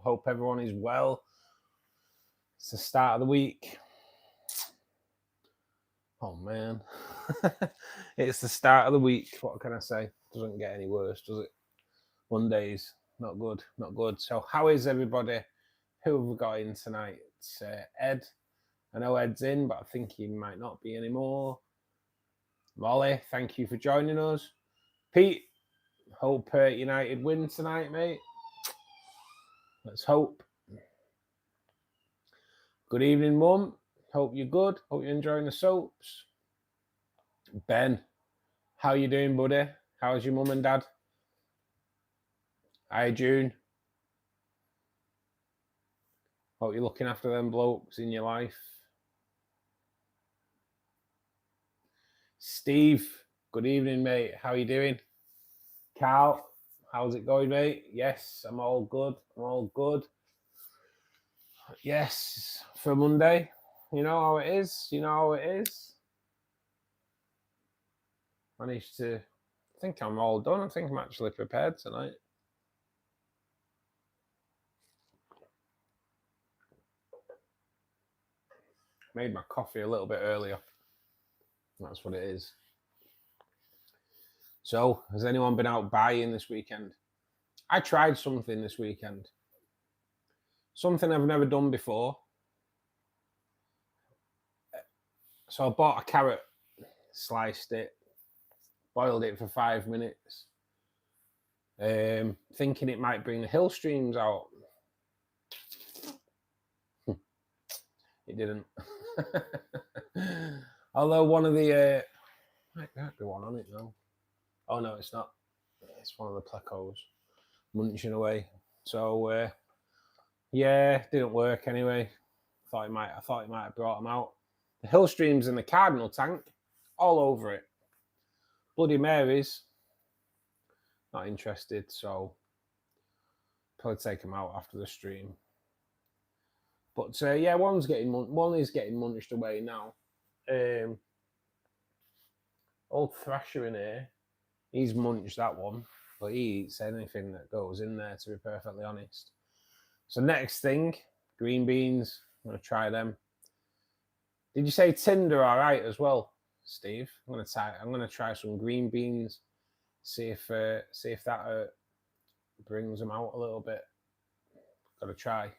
Hope everyone is well. It's the start of the week. Oh man. It's the start of the week. What can I say? Doesn't get any worse, does it? Mondays, not good, not good. So how is everybody? Who have we got in tonight? It's Ed. I know Ed's in, but I think he might not be anymore. Molly, thank you for joining us. Pete, hope United win tonight, mate. Let's hope. Good evening, Mum. Hope you're good. Hope you're enjoying the soaps. Ben, how you doing, buddy? How's your mum and dad? Hi, June. Hope you're looking after them blokes in your life. Steve, good evening, mate. How you doing? Carl, how's it going, mate? Yes, I'm all good. I'm all good. Yes, for Monday. You know how it is. You know how it is. Managed to... I think I'm all done. I think I'm actually prepared tonight. Made my coffee a little bit earlier. That's what it is. So, has anyone been out buying this weekend? I tried something this weekend. Something I've never done before. So I bought a carrot, sliced it, boiled it for 5 minutes, thinking it might bring the hill streams out. It didn't. Although one of the... might be one on it now. Oh, no, it's not. It's one of the plecos munching away. So, yeah, didn't work anyway. I thought it might have brought them out. The hill streams in the cardinal tank, all over it. Bloody Marys, not interested, so probably take them out after the stream. But yeah, one is getting munched away now. Old Thrasher in here, he's munched that one, but he eats anything that goes in there, to be perfectly honest. So next thing, green beans. I'm gonna try them. Did you say Tinder all right as well, Steve? I'm gonna try some green beans. See if that brings them out a little bit. Gotta try.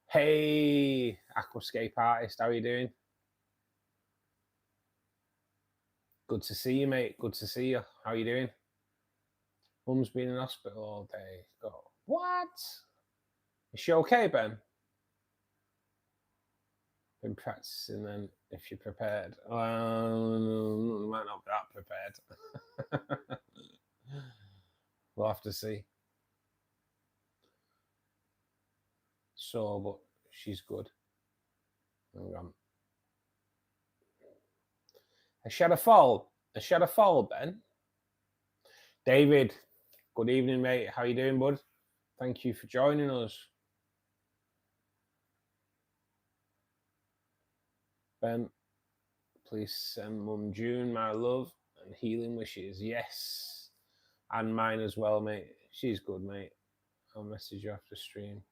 Hey, Aquascape Artist, how are you doing? Good to see you, mate. Good to see you. How are you doing? Mum's been in hospital all day. What? Is she okay, Ben? Been practicing then, if you're prepared. You might not be that prepared. We'll have to see. So, but she's good. Hang on. A shadow fall, Ben. David, good evening, mate. How you doing, bud? Thank you for joining us. Ben, please send Mum June my love and healing wishes. Yes, and mine as well, mate. She's good, mate. I'll message you after stream.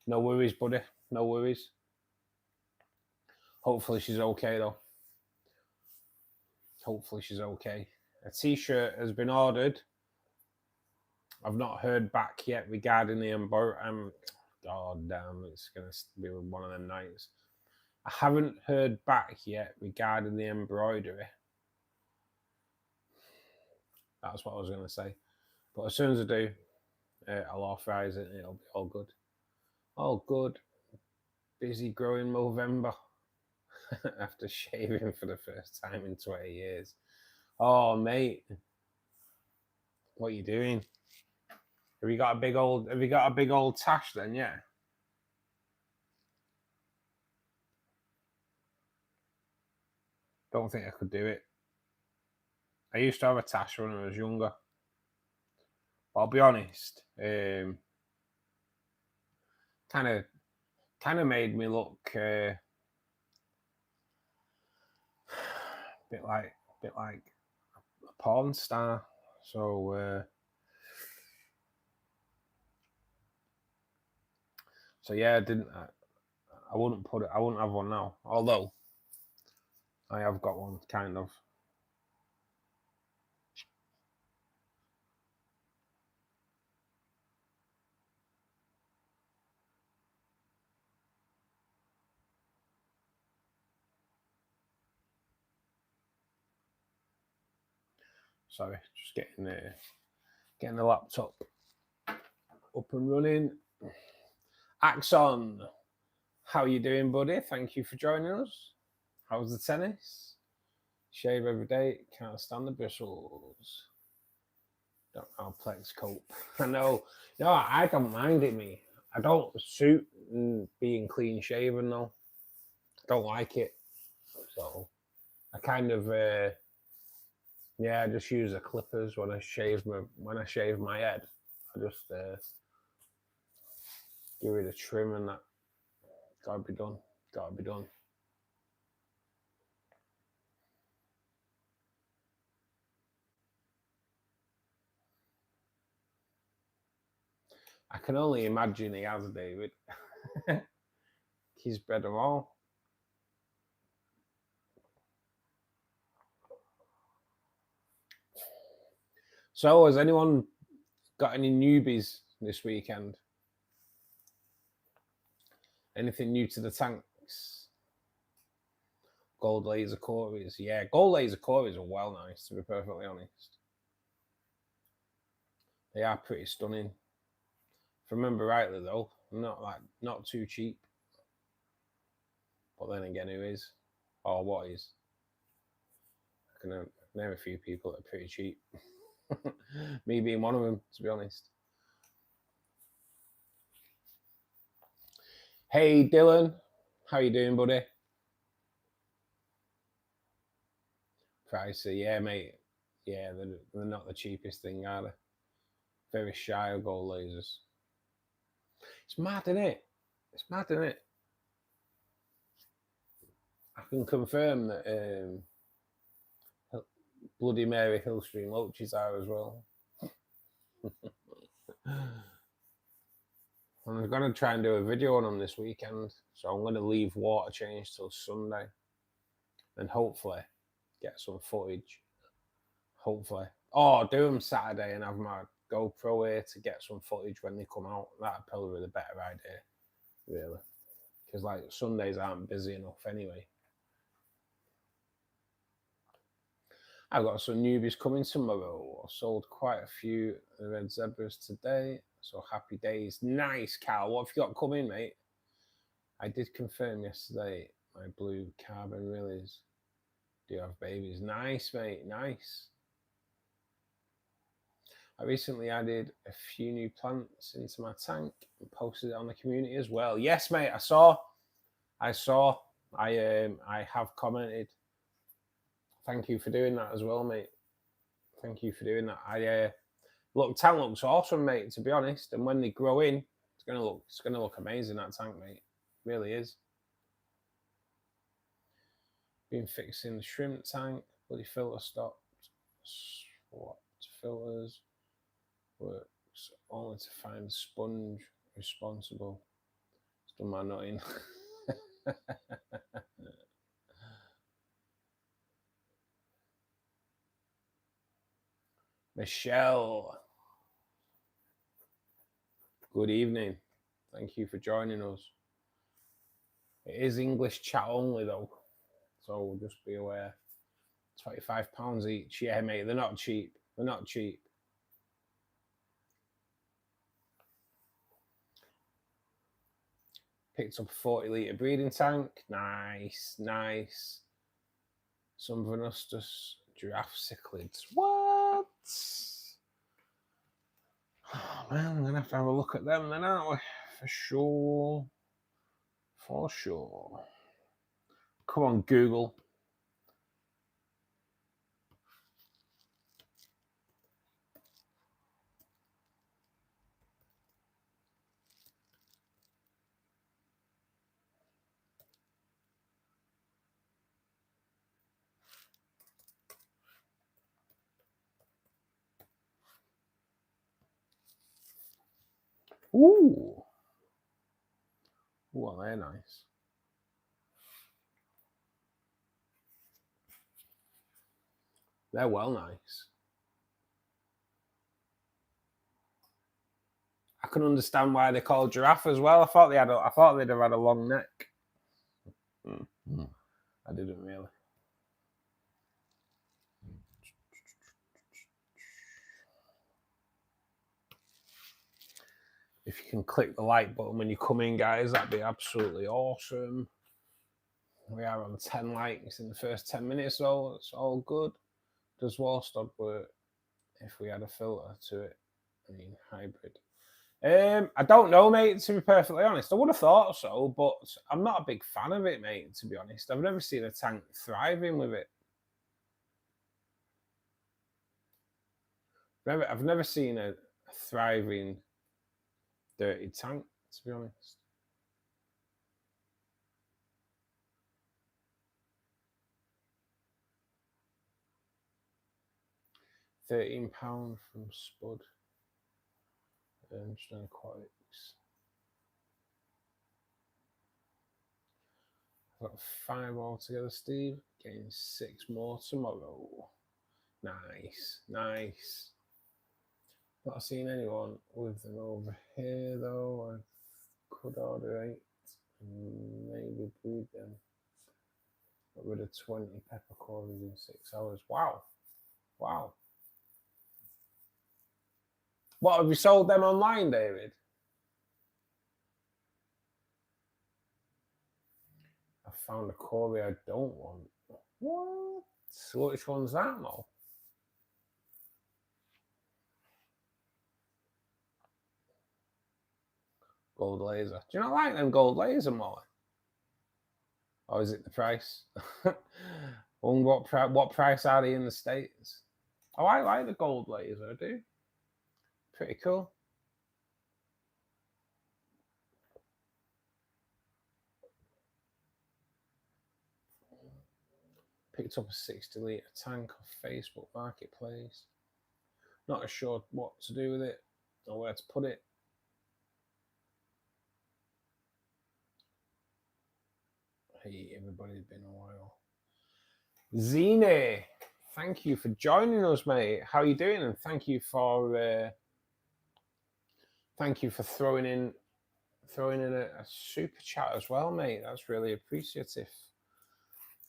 No worries, buddy. No worries. Hopefully she's okay, though. Hopefully she's okay. A t-shirt has been ordered. I've not heard back yet regarding the embroidery. God damn, it's going to be one of them nights. I haven't heard back yet regarding the embroidery. That's what I was going to say. But as soon as I do, I'll authorize it and it'll be all good. All good. Busy growing Movember after shaving for the first time in 20 years. Oh, mate. What are you doing? Have you got a big old tash then, yeah? Don't think I could do it. I used to have a tash when I was younger. But I'll be honest, kind of made me look a bit bit like a porn star. So yeah, I wouldn't put it. I wouldn't have one now. Although I have got one, kind of. Sorry, just getting the laptop up and running. Axon, how you doing, buddy? Thank you for joining us. How's the tennis? Shave every day. Can't stand the bristles. Don't know how Plex cope. I know. No, I don't mind it, me. I don't suit being clean shaven though. I don't like it. So I kind of yeah, I just use the clippers when I shave my head. I just give it a trim and that. Gotta be done. Gotta be done. I can only imagine he has, David. He's bred them all. So, has anyone got any newbies this weekend? Anything new to the tanks? Gold laser cories. Yeah, gold laser cories are well nice, to be perfectly honest. They are pretty stunning. If I remember rightly though, not too cheap. But then again, who is? Or what is? I can name a few people that are pretty cheap. Me being one of them, to be honest. Hey Dylan, how you doing, buddy? Pricey, yeah, mate. Yeah, they're not the cheapest thing, are they? Very shy of gold lasers. It's mad, isn't it? It's mad, isn't it? I can confirm that Bloody Mary Hillstream loaches are as well. And I'm going to try and do a video on them this weekend. So I'm going to leave water change till Sunday. And hopefully get some footage. Hopefully. Or do them Saturday and have my GoPro here to get some footage when they come out. That'd probably be the better idea, really. Because like Sundays aren't busy enough anyway. I've got some newbies coming tomorrow. I sold quite a few red zebras today. So happy days. Nice, Cal. What have you got coming, mate? I did confirm yesterday my blue carbon willies do have babies. Nice, mate. Nice. I recently added a few new plants into my tank and posted it on the community as well. Yes, mate. I saw. I have commented. Thank you for doing that as well, mate. Thank you for doing that. Tank looks awesome, mate, to be honest. And when they grow in, it's gonna look amazing, that tank, mate. It really is. Been fixing the shrimp tank, bloody filter stopped. Swapped filters. Works only to find sponge responsible. It's done my nutting. Michelle, good evening. Thank you for joining us. It is English chat only though, so just be aware. £25 each. Yeah, mate, they're not cheap. They're not cheap. Picked up a 40-litre breeding tank. Nice, nice. Some Venustus giraffe cichlids. What? Oh man, I'm gonna have to have a look at them then, aren't we? For sure. For sure. Come on, Google. Ooh. Ooh, they're nice. They're well nice. I can understand why they're called giraffe as well. I thought they'd have had a long neck. I didn't really. If you can click the like button when you come in, guys, that'd be absolutely awesome. We are on 10 likes in the first 10 minutes, so it's all good. Does Warstad work if we add a filter to it? I mean, hybrid. I don't know, mate, to be perfectly honest. I would have thought so, but I'm not a big fan of it, mate, to be honest. I've never seen a tank thriving with it. I've never seen a thriving dirty tank, to be honest. £13 from Spud. BGN Aquariums. I've got 5 altogether, Steve. Getting 6 more tomorrow. Nice, nice. Not seen anyone with them over here though. I could order 8 and maybe breed them. Got rid of 20 peppercorns in 6 hours. Wow. Wow. What, have you sold them online, David? I found a Corey I don't want. What? So which one's that, Mo? Gold laser. Do you not like them gold laser, Mo? Or is it the price? What price are they in the States? Oh, I like the gold laser, I do. Pretty cool. Picked up a 60-litre tank off Facebook Marketplace. Not sure what to do with it or where to put it. Hey, everybody's been a while. Zine, thank you for joining us, mate. How are you doing? And thank you for throwing in a super chat as well, mate. That's really appreciative.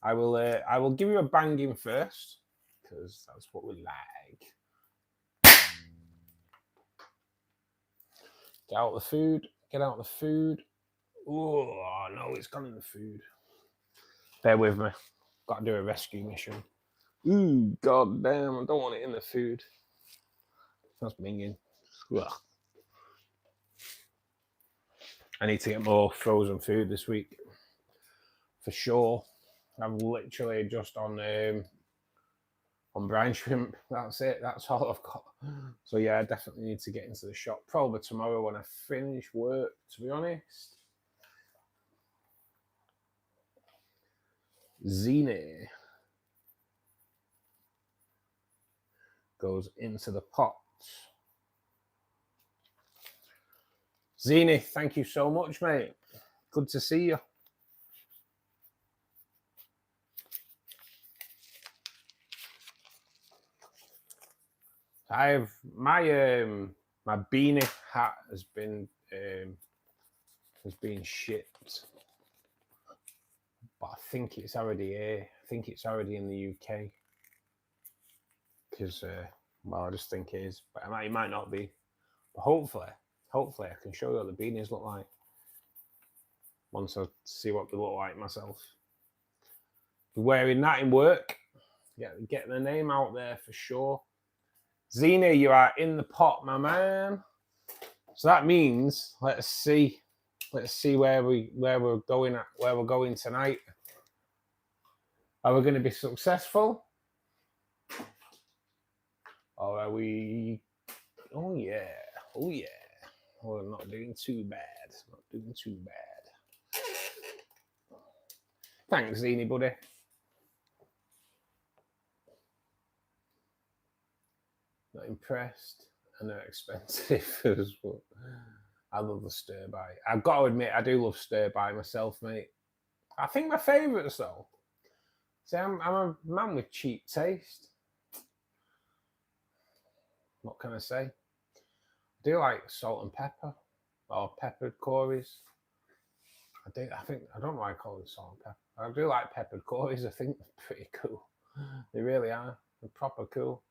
I will give you a banging first because that's what we like. Get out the food. Get out the food. Oh no, it's gone in the food. Bear with me. Got to do a rescue mission. Ooh, god damn! I don't want it in the food. That's minging. Ugh. I need to get more frozen food this week for sure. I'm literally just on brine shrimp. That's it. That's all I've got. So yeah, I definitely need to get into the shop probably tomorrow when I finish work, to be honest. Zine goes into the pot. Zine, thank you so much, mate. Good to see you. I've my beanie hat has been shipped, but I think it's already here. I think it's already in the UK because well, I just think it is, but it might not be. But hopefully I can show you what the beanies look like once I see what they look like myself. Be wearing that in work. Getting the name out there for sure. Zena, you are in the pot, my man. So that means let's see where we're going tonight. Are we going to be successful? Or are we? Oh yeah. We're not doing too bad. Thanks, Zini, buddy. Not impressed. And they're expensive as well. I love the stir bite. I've got to admit, I do love stir bite myself, mate. I think my favourites though. See, I'm a man with cheap taste. What can I say? I do like salt and pepper, or peppered Corys. I don't know why I call it salt and pepper. I do like peppered Corys. I think they're pretty cool. They really are. They're proper cool.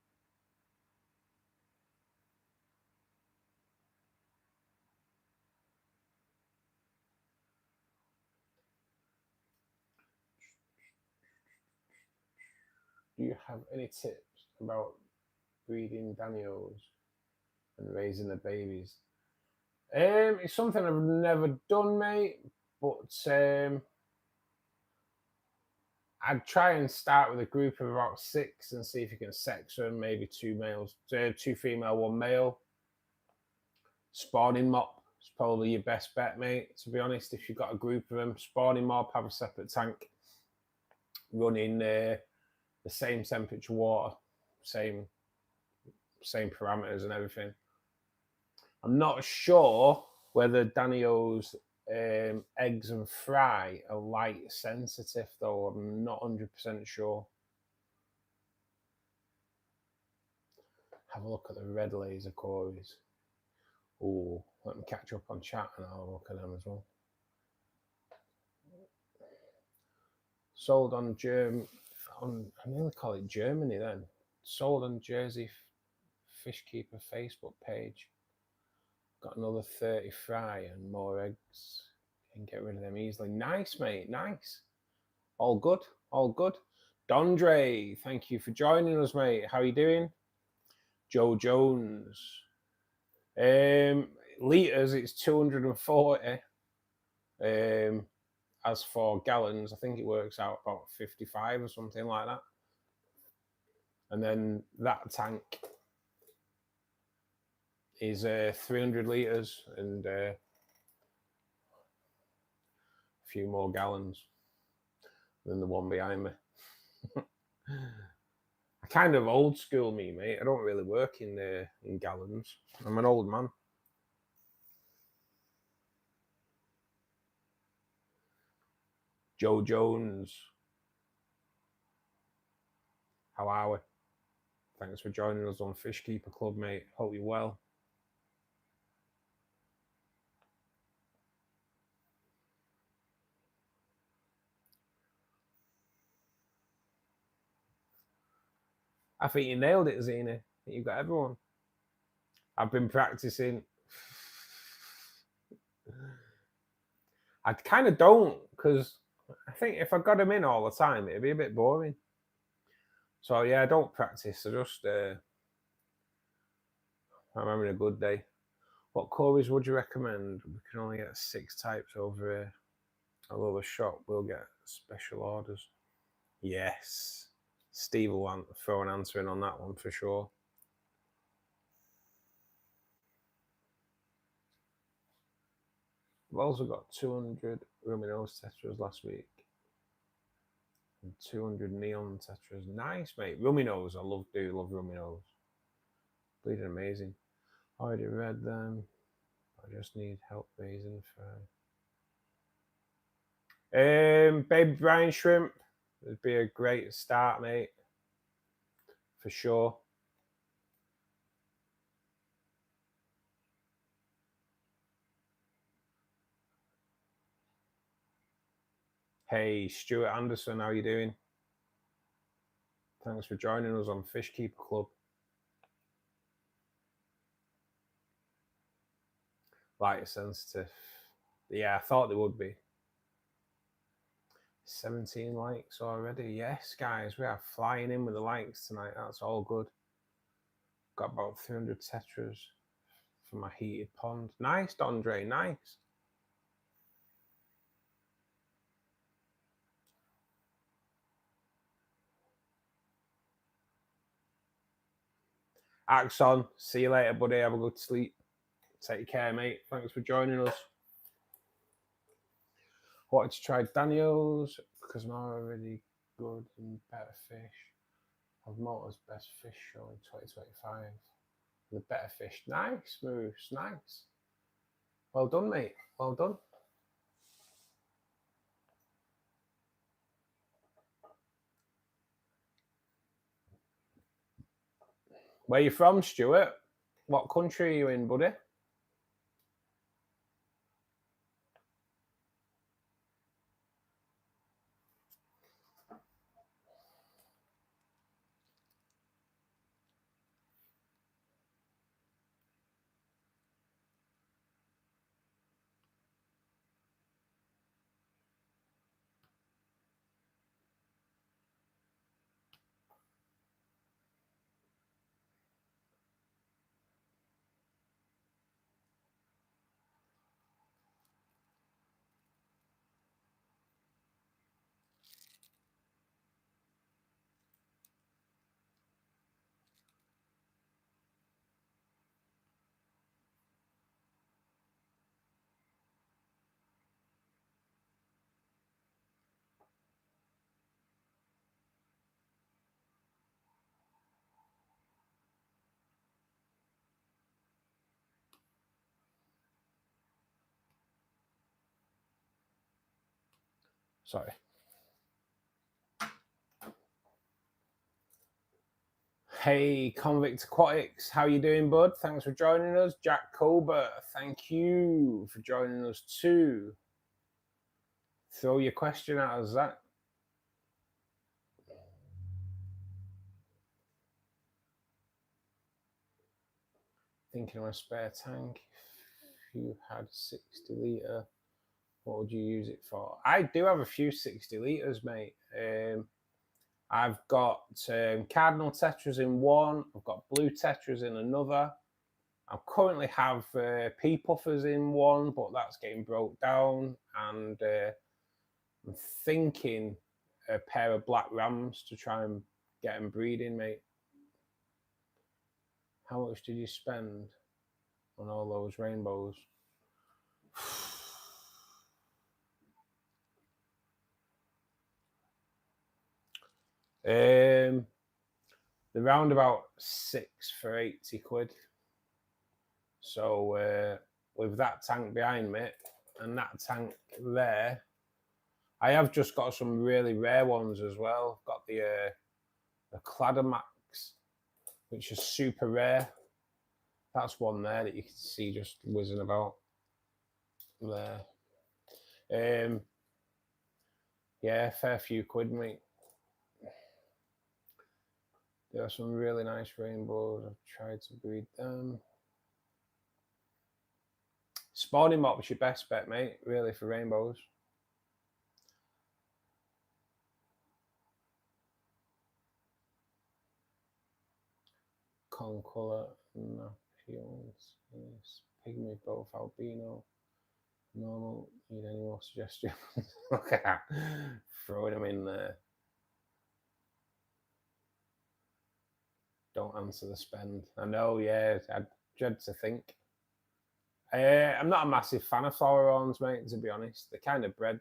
Do you have any tips about breeding Danios and raising the babies? It's something I've never done, mate, but I'd try and start with a group of about 6 and see if you can sex them, maybe 2 males, 2 female, 1 male. Spawning mop is probably your best bet, mate, to be honest. If you've got a group of them, spawning mop, have a separate tank, running the same temperature water, same parameters and everything. I'm not sure whether Danio's eggs and fry are light sensitive, though. I'm not 100% sure. Have a look at the red laser Corys. Oh, let me catch up on chat and I'll look at them as well. Sold on I nearly call it Germany then. Sold on Jersey Fishkeeper Facebook page. Got another 30 fry and more eggs. Can get rid of them easily. Nice, mate. Nice. All good. All good. Dondre, thank you for joining us, mate. How are you doing? Joe Jones. Litres, it's 240. As for gallons, I think it works out about 55 or something like that. And then that tank is 300 litres and a few more gallons than the one behind me. I kind of old school me, mate. I don't really work in gallons. I'm an old man. Joe Jones. How are we? Thanks for joining us on Fishkeeper Club, mate. Hope you're well. I think you nailed it, Zena. I think you got everyone. I've been practicing. I kind of don't, because I think if I got them in all the time, it'd be a bit boring. So yeah, I don't practice. I just I'm having a good day. What Corys would you recommend? We can only get 6 types over here. Although the shop will get special orders. Yes. Steve will throw an answer in on that one for sure. I've also got 200 Ruminose tetras last week. And 200 neon tetras. Nice, mate. Ruminose, I love Ruminose. Bleeding amazing. Already read them. I just need help raising for baby brine shrimp. It'd be a great start, mate. For sure. Hey, Stuart Anderson, how are you doing? Thanks for joining us on Fishkeeper Club. Light sensitive. Yeah, I thought they would be. 17 likes already. Yes, guys, we are flying in with the likes tonight. That's all good. Got about 300 tetras for my heated pond. Nice, Dondre, nice. Axon, see you later, buddy. Have a good sleep. Take care, mate. Thanks for joining us. Wanted to try Daniel's because I'm already good in better fish. I've Malta's best fish show in 2025. The better fish. Nice, Moose, nice. Well done, mate. Well done. Where you from, Stuart? What country are you in, buddy? Sorry. Hey, Convict Aquatics, how you doing, bud? Thanks for joining us. Jack Colbert, thank you for joining us too. Throw your question at us, Zach. Thinking of a spare tank. If you had 60 litre, what would you use it for? I do have a few 60 litres, mate. I've got cardinal tetras in one. I've got blue tetras in another. I currently have pea puffers in one, but that's getting broke down. And I'm thinking a pair of black rams to try and get them breeding, mate. How much did you spend on all those rainbows? They're round about 6 for 80 quid. So with that tank behind me and that tank there, I have just got some really rare ones as well. I've got the Cladomax, which is super rare. That's one there that you can see just whizzing about there. Yeah, fair few quid, mate. There are some really nice rainbows. I've tried to breed them. Spawning mop's your best bet, mate, really, for rainbows. Concolor, Napions, yes. Pygmy, both albino. Normal, need any more suggestions? Look at that. Throwing them in there. Don't answer the spend. I know, yeah, I dread to think. I'm not a massive fan of flower horns, mate, to be honest. They're kind of bred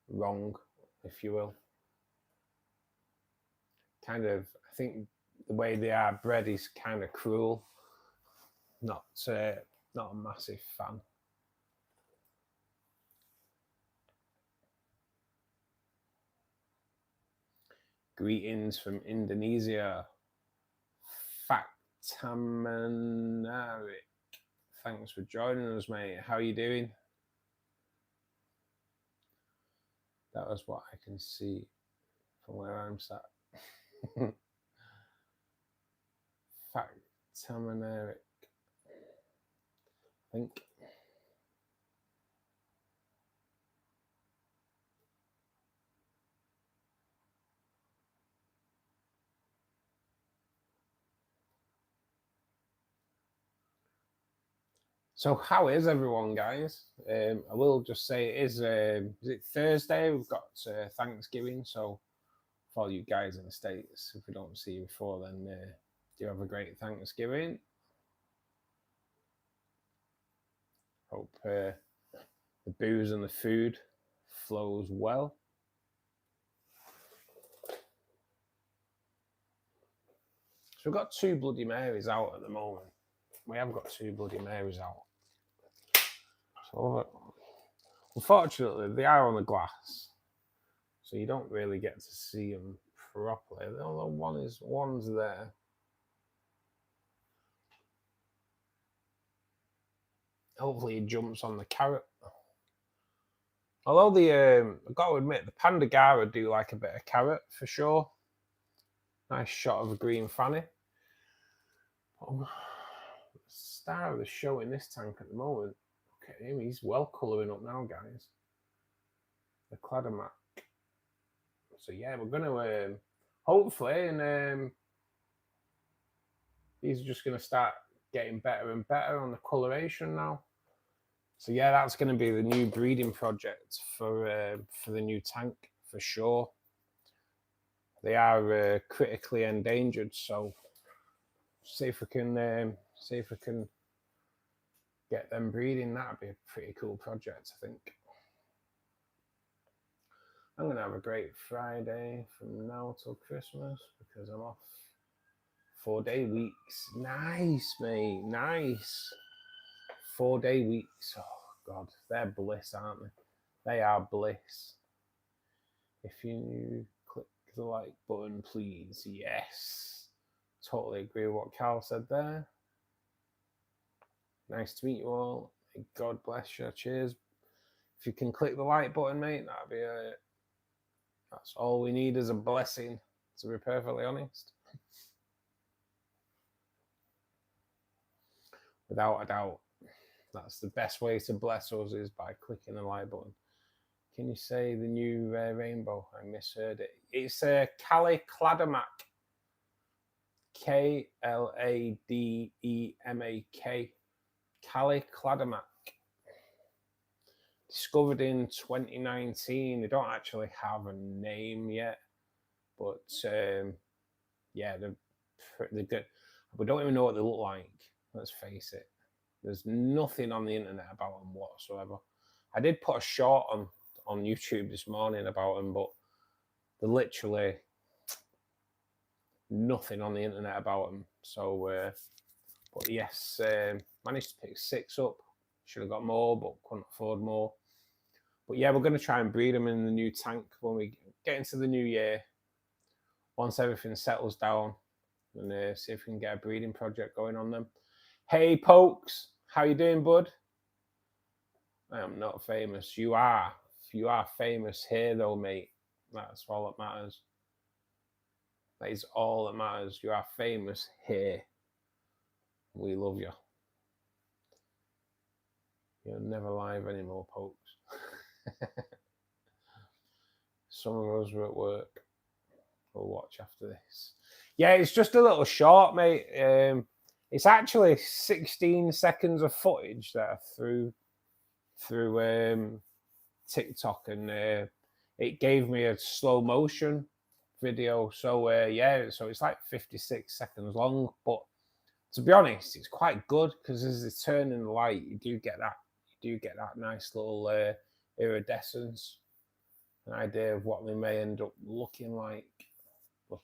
wrong, if you will. Kind of, I think the way they are bred is kind of cruel. Not a massive fan. Greetings from Indonesia. Factamanaric. Thanks for joining us, mate. How are you doing? That was what I can see from where I'm sat. Factamanaric. I think. So how is everyone, guys? I will just say is it Thursday? We've got Thanksgiving, so for all you guys in the States, if we don't see you before, then do have a great Thanksgiving. Hope the booze and the food flows well. So we've got 2 Bloody Marys out at the moment. We have got 2 bloody Marys out. So, unfortunately, they are on the glass, so you don't really get to see them properly. Although one's there. Hopefully, he jumps on the carrot. Although I've got to admit, the Pandagara do like a bit of carrot for sure. Nice shot of a green fanny. Oh, the star of the show in this tank at the moment. Look at him, he's well colouring up now, guys. The Cladomac. So yeah, we're going to hopefully, and these are just going to start getting better and better on the coloration now. So yeah, that's going to be the new breeding project for the new tank for sure. They are critically endangered, so see if we can get them breeding. That'd be a pretty cool project, I think. I'm going to have a great Friday from now till Christmas because I'm off 4-day weeks. Nice, mate. Nice. 4-day weeks. Oh, God. They're bliss, aren't they? They are bliss. If you click the like button, please. Yes. Totally agree with what Carl said there. Nice to meet you all. God bless you. Cheers. If you can click the like button, mate, that'd be it. That's all we need is a blessing, to be perfectly honest. Without a doubt. That's the best way to bless us is by clicking the like button. Can you say the new rainbow? I misheard it. It's Cali Cladomac. K-L-A-D-E-M-A-K. Cali Cladomac. Discovered in 2019. They don't actually have a name yet, but yeah, they're good. We don't even know what they look like. Let's face it. There's nothing on the internet about them whatsoever. I did put a short on YouTube this morning about them, but they're literally nothing on the internet about them. So, but yes, managed to pick 6 up. Should have got more, but couldn't afford more. But yeah, we're going to try and breed them in the new tank when we get into the new year. Once everything settles down, and see if we can get a breeding project going on them. Hey, Pokes, how you doing, bud? I am not famous. You are. You are famous here, though, mate. That's all that matters. That is all that matters. You are famous here. We love you. You're never live anymore, Pokes. Some of us are at work. We'll watch after this. Yeah, it's just a little short, mate. It's actually 16 seconds of footage that are through TikTok, and it gave me a slow motion video. So yeah, so it's like 56 seconds long. But to be honest, it's quite good because as they turn in the light, you do get that nice little iridescence, an idea of what they may end up looking like. But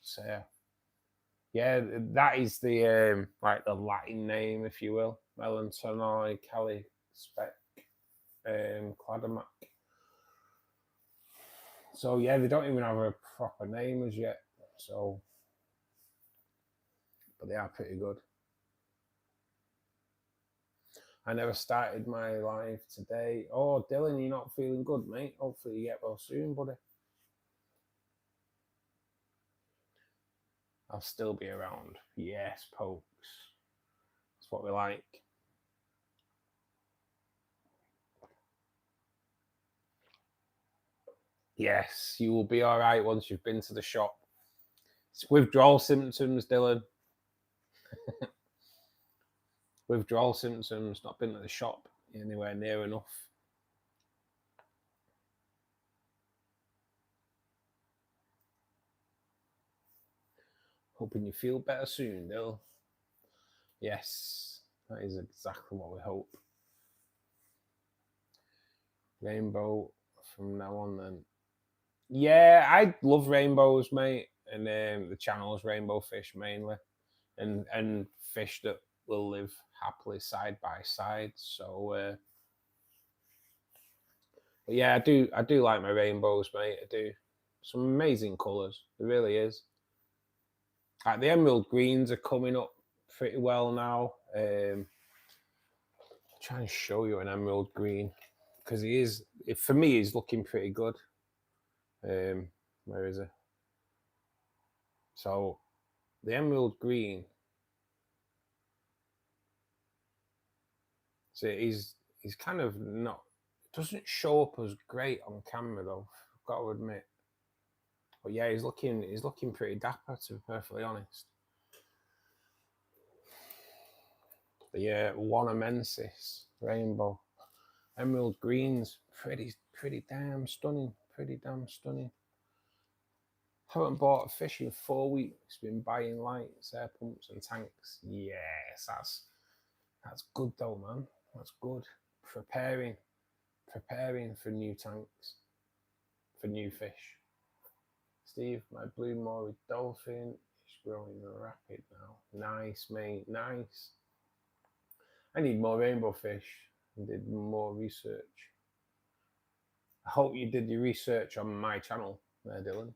yeah, that is the like the Latin name, if you will, Melantonoi Calispec Cladomac. So yeah, they don't even have a proper name as yet. So, but they are pretty good. I never started my live today. Oh, Dylan, you're not feeling good, mate. Hopefully you get well soon, buddy. I'll still be around. Yes, Pokes. That's what we like. Yes, you will be all right once you've been to the shop. It's withdrawal symptoms, Dylan. Withdrawal symptoms, not been to the shop anywhere near enough. Hoping you feel better soon, Dylan. Yes, that is exactly what we hope. Rainbow from now on, then. Yeah, I love rainbows, mate, and the channel's rainbow fish mainly, and fish that will live happily side by side. So but yeah, I do like my rainbows, mate. I do. Some amazing colours. There really is. Like the emerald greens are coming up pretty well now. Try and show you an emerald green because for me he's looking pretty good. Where is it? So the emerald green, so he's kind of not, doesn't show up as great on camera though, I've got to admit. But yeah, he's looking pretty dapper, to be perfectly honest. But yeah, Wanamensis rainbow, emerald greens, pretty damn stunning. Pretty damn stunning. Haven't bought a fish in 4 weeks. Been buying lights, air pumps, and tanks. Yes, that's good though, man. That's good. Preparing for new tanks, for new fish. Steve, my blue Maury dolphin is growing rapid now. Nice, mate. Nice. I need more rainbow fish and did more research. I hope you did your research on my channel there, Dylan.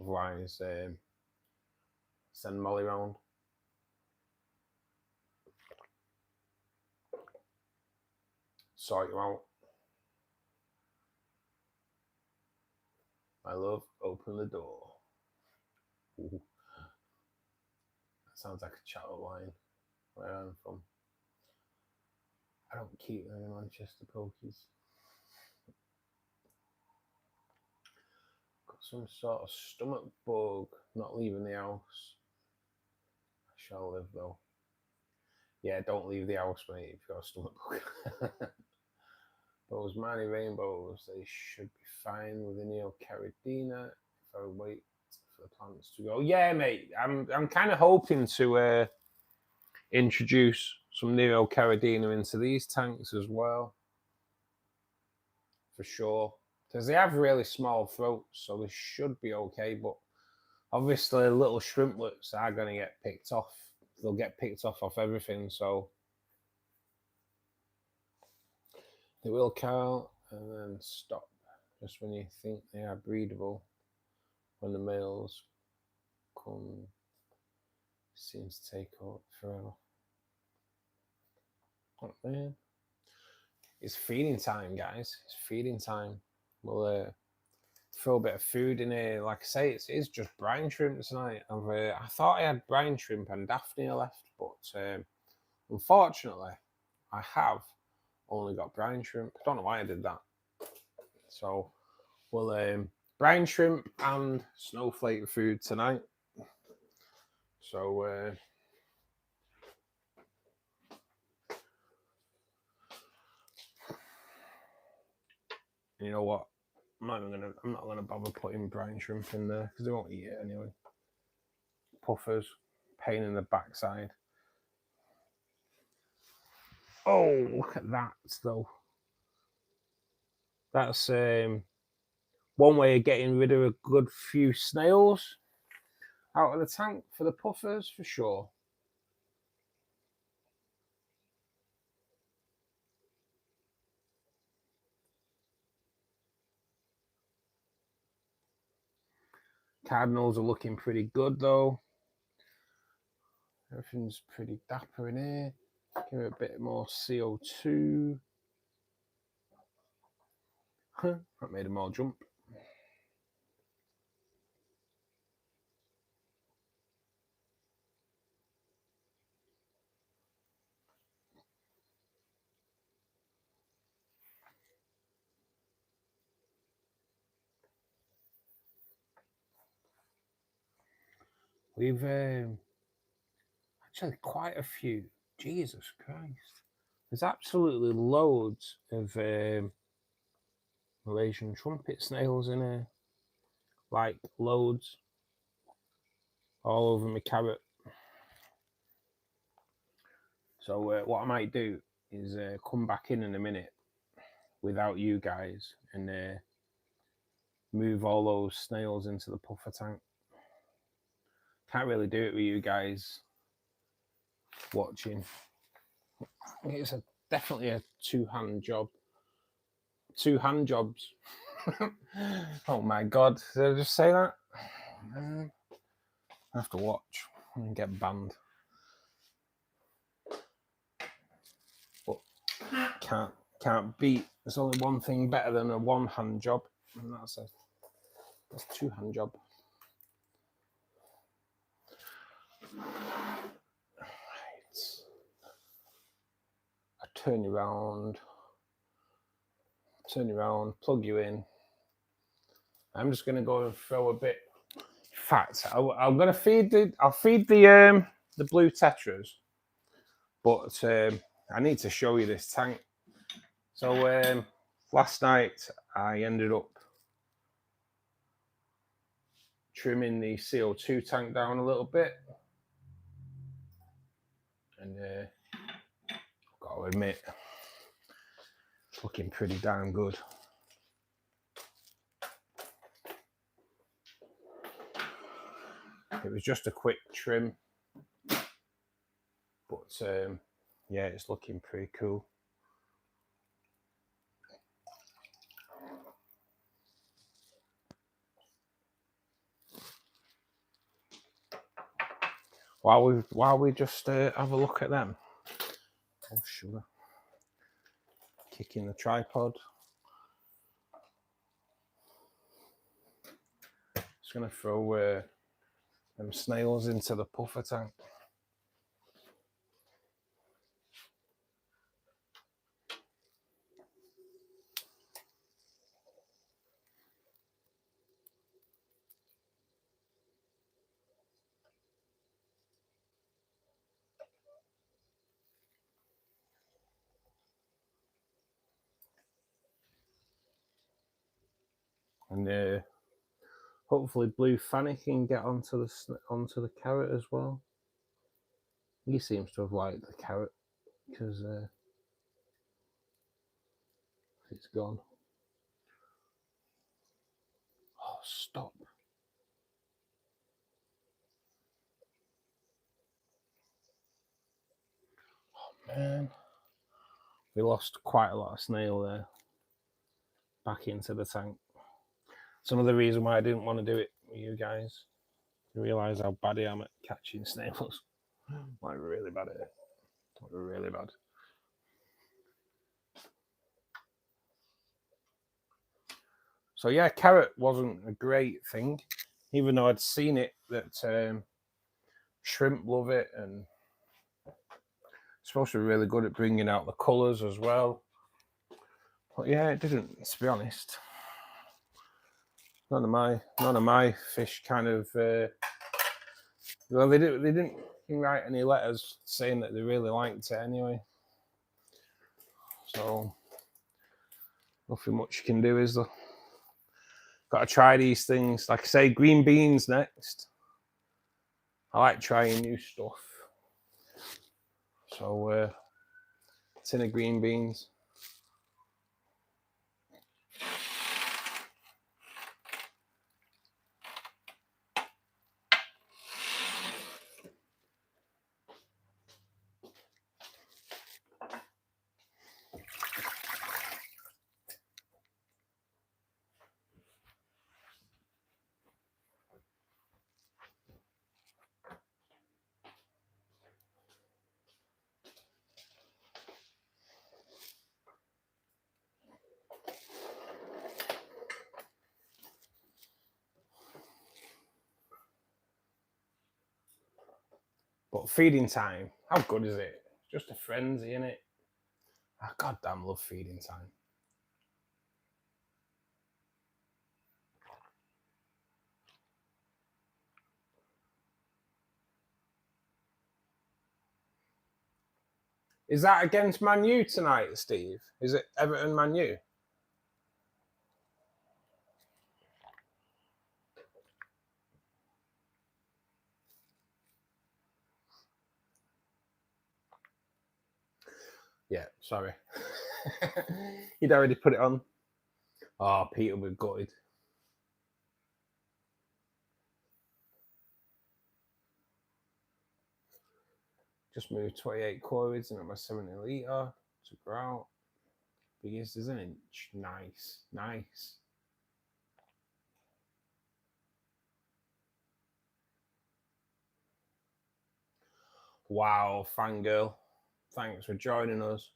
Otherwise, send Molly round. Sort you out. My love, open the door. Ooh. That sounds like a chattel line where I'm from. I don't keep them in Manchester pokies. Got some sort of stomach bug, not leaving the house. I shall live though. Yeah, don't leave the house, mate, if you've got a stomach bug. Those Mani rainbows, they should be fine with the Neocaridina if I wait for the plants to go. Yeah, mate, I'm kind of hoping to introduce some Neocaridina into these tanks as well, for sure, because they have really small throats, so they should be okay. But obviously, little shrimplets are going to get picked off. They'll get picked off everything, so they will count and then stop just when you think they are breedable. When the males come, seems to take up forever. Oh man, it's feeding time, guys. It's feeding time. We'll throw a bit of food in here. Like I say, it's just brine shrimp tonight. I thought I had brine shrimp and daphnia left, but unfortunately, I have only got brine shrimp. I don't know why I did that. So we'll brine shrimp and snowflake food tonight. So you know what? I'm not gonna bother putting brine shrimp in there because they won't eat it anyway. Puffers, pain in the backside. Oh, look at that though. That's one way of getting rid of a good few snails out of the tank for the puffers, for sure. Cardinals are looking pretty good though. Everything's pretty dapper in here. Give it a bit more CO2. That made them all jump. We've actually quite a few. Jesus Christ. There's absolutely loads of Malaysian trumpet snails in here. Like loads. All over my carrot. So what I might do is come back in a minute without you guys and move all those snails into the puffer tank. Can't really do it with you guys watching. It's definitely a two-hand job. 2 hand jobs. Oh my god, did I just say that? I have to watch and get banned. But can't beat. There's only one thing better than a 1 hand job, and that's a 2 hand job. Right. I turn you around, plug you in. I'm just gonna go and throw a bit. In fact, I'm gonna feed I'll feed the blue tetras, but I need to show you this tank. So last night I ended up trimming the CO2 tank down a little bit, and I've got to admit, it's looking pretty damn good. It was just a quick trim, but yeah, it's looking pretty cool. While we just have a look at them. Oh, sugar. Kicking the tripod. Just gonna throw them snails into the puffer tank. And hopefully Blue Fanny can get onto the carrot as well. He seems to have liked the carrot because it's gone. Oh, stop. Oh man. We lost quite a lot of snail there back into the tank. It's another reason why I didn't want to do it with you guys. You realise how bad I am at catching snails. Like really bad at it. Really bad. So yeah, carrot wasn't a great thing, even though I'd seen it that shrimp love it, and it's supposed to be really good at bringing out the colours as well. But yeah, it didn't, to be honest. None of my fish kind of. Well, they didn't write any letters saying that they really liked it anyway. So nothing much you can do, is there? Got to try these things. Like I say, green beans next. I like trying new stuff. So tin of green beans. But feeding time, how good is it? Just a frenzy, innit? I goddamn love feeding time. Is that against Man U tonight, Steve? Is it Everton Man U? Yeah, sorry. You'd already put it on. Oh, Peter will be gutted. Just moved 28 corvids into my 70 litre to grout. Biggest is an inch. Nice, nice. Wow, fangirl. Thanks for joining us.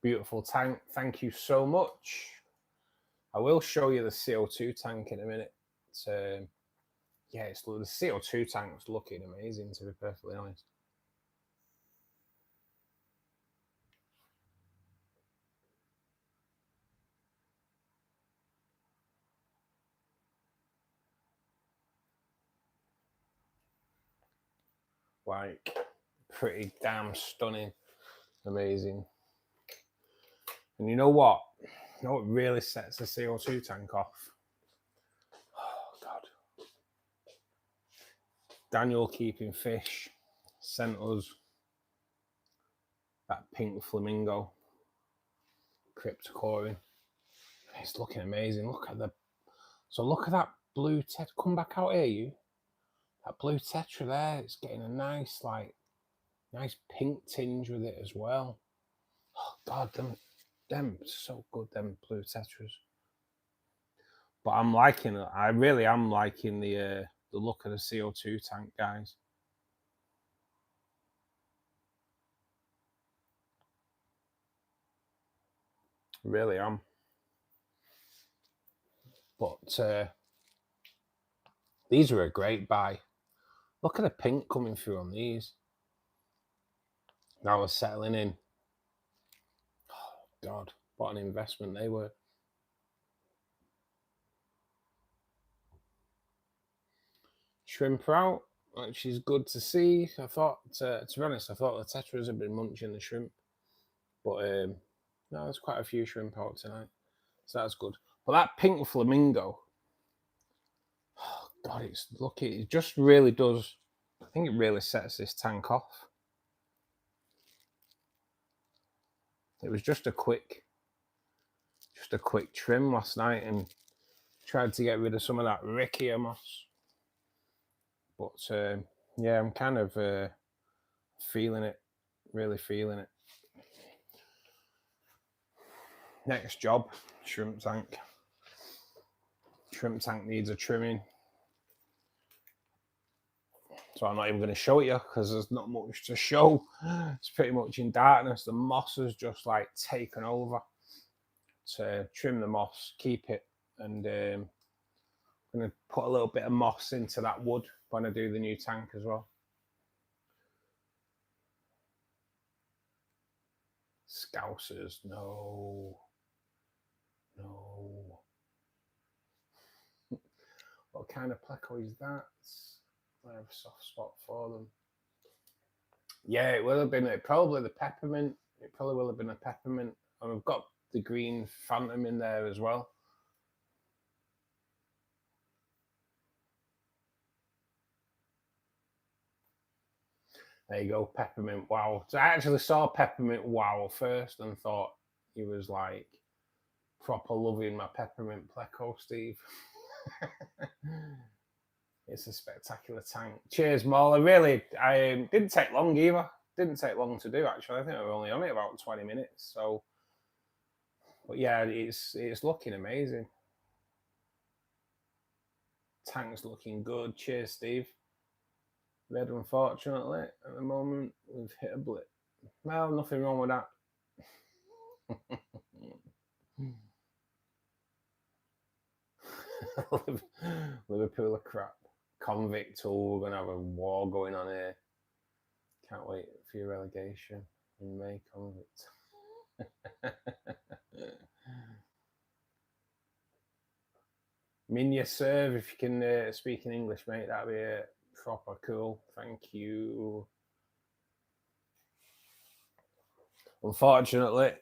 Beautiful tank. Thank you so much. I will show you the CO2 tank in a minute. It's, yeah, the CO2 tank's looking amazing, to be perfectly honest. Like, pretty damn stunning. Amazing. And you know what? You know what really sets the CO2 tank off? Oh, God. Daniel Keeping Fish sent us that pink flamingo cryptocorin. It's looking amazing. Look at that blue tetra. Come back out here, you. That blue tetra there, it's getting a nice pink tinge with it as well. Oh God, them so good, them blue tetras. But I'm liking it. I really am liking the look of the CO2 tank, guys. Really am. But these are a great buy. Look at the pink coming through on these. Now we're settling in. Oh God, what an investment they were. Shrimp are out, which is good to see. I thought, to be honest, I thought the tetras had been munching the shrimp. But no, there's quite a few shrimp out tonight. So that's good. But that pink flamingo, oh God, it's lucky. It just really does. I think it really sets this tank off. It was just a quick trim last night and tried to get rid of some of that Rickia moss. But yeah, I'm kind of feeling it, really feeling it. Next job, shrimp tank. Shrimp tank needs a trimming. So I'm not even going to show it you because there's not much to show. It's pretty much in darkness. The moss has just like taken over. To trim the moss, keep it, and I'm going to put a little bit of moss into that wood when I do the new tank as well. Scousers, no. What kind of pleco is that? I have a soft spot for them. Yeah, it will have been probably the peppermint. It probably will have been a peppermint. And we've got the green phantom in there as well. There you go, Peppermint Wow. So I actually saw Peppermint Wow first and thought he was like proper loving my Peppermint Pleco, Steve. It's a spectacular tank. Cheers, Molly. Really, I didn't take long either. Didn't take long to do, actually. I think I was only on it about 20 minutes. So, but yeah, it's looking amazing. Tank's looking good. Cheers, Steve. Red, unfortunately, at the moment, we've hit a blip. Well, nothing wrong with that. Liverpool are crap. Convict, we're going to have a war going on here. Can't wait for your relegation in May, Convict. Minya serve, if you can speak in English, mate, that'd be proper cool. Thank you. Unfortunately,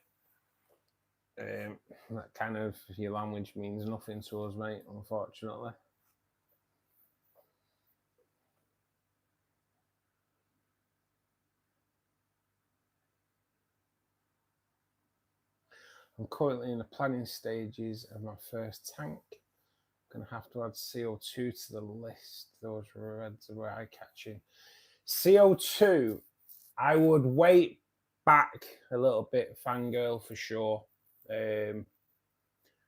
that kind of your language means nothing to us, mate, unfortunately. I'm currently in the planning stages of my first tank. Gonna have to add CO2 to the list. Those reds are eye-catching. CO2, I would wait back a little bit, fangirl, for sure.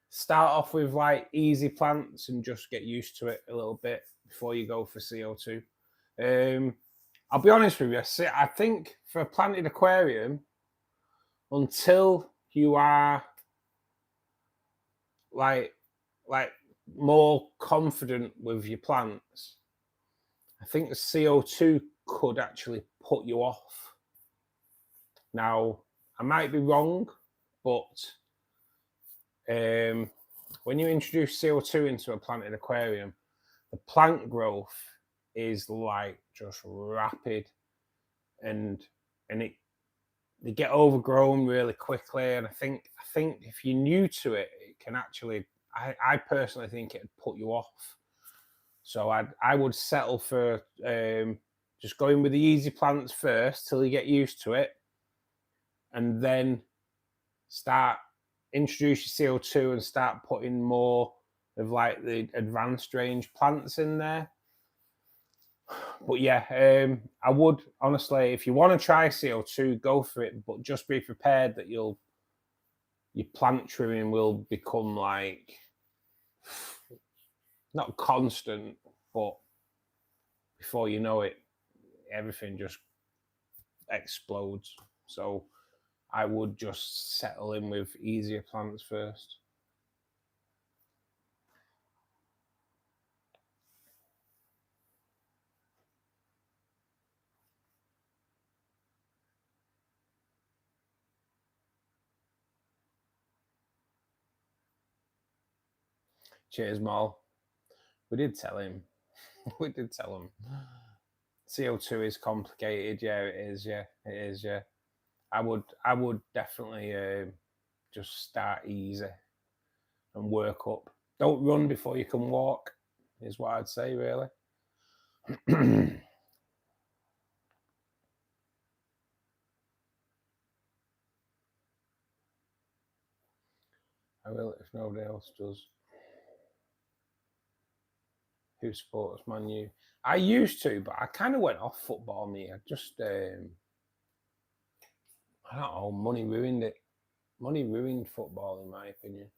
Start off with like easy plants and just get used to it a little bit before you go for CO2. I'll be honest with you, I think for a planted aquarium, until you are like more confident with your plants, I think the CO2 could actually put you off. Now, I might be wrong, but when you introduce CO2 into a planted aquarium, the plant growth is like just rapid, and they get overgrown really quickly. And I think if you're new to it, it can actually, I personally think it'd put you off. So I would settle for just going with the easy plants first till you get used to it, and then introduce your CO2 and start putting more of like the advanced range plants in there. But yeah, I would honestly, if you want to try CO2, go for it, but just be prepared that your plant trimming will become like not constant, but before you know it, everything just explodes. So I would just settle in with easier plants first. Cheers, Mal. We did tell him. We did tell him. CO2 is complicated. Yeah, it is. Yeah, it is. Yeah, I would definitely just start easy and work up. Don't run before you can walk, is what I'd say, really. I will if nobody else does. Who supports Man U? I used to, but I kind of went off football. Me, I just, I don't know, money ruined it. Money ruined football, in my opinion.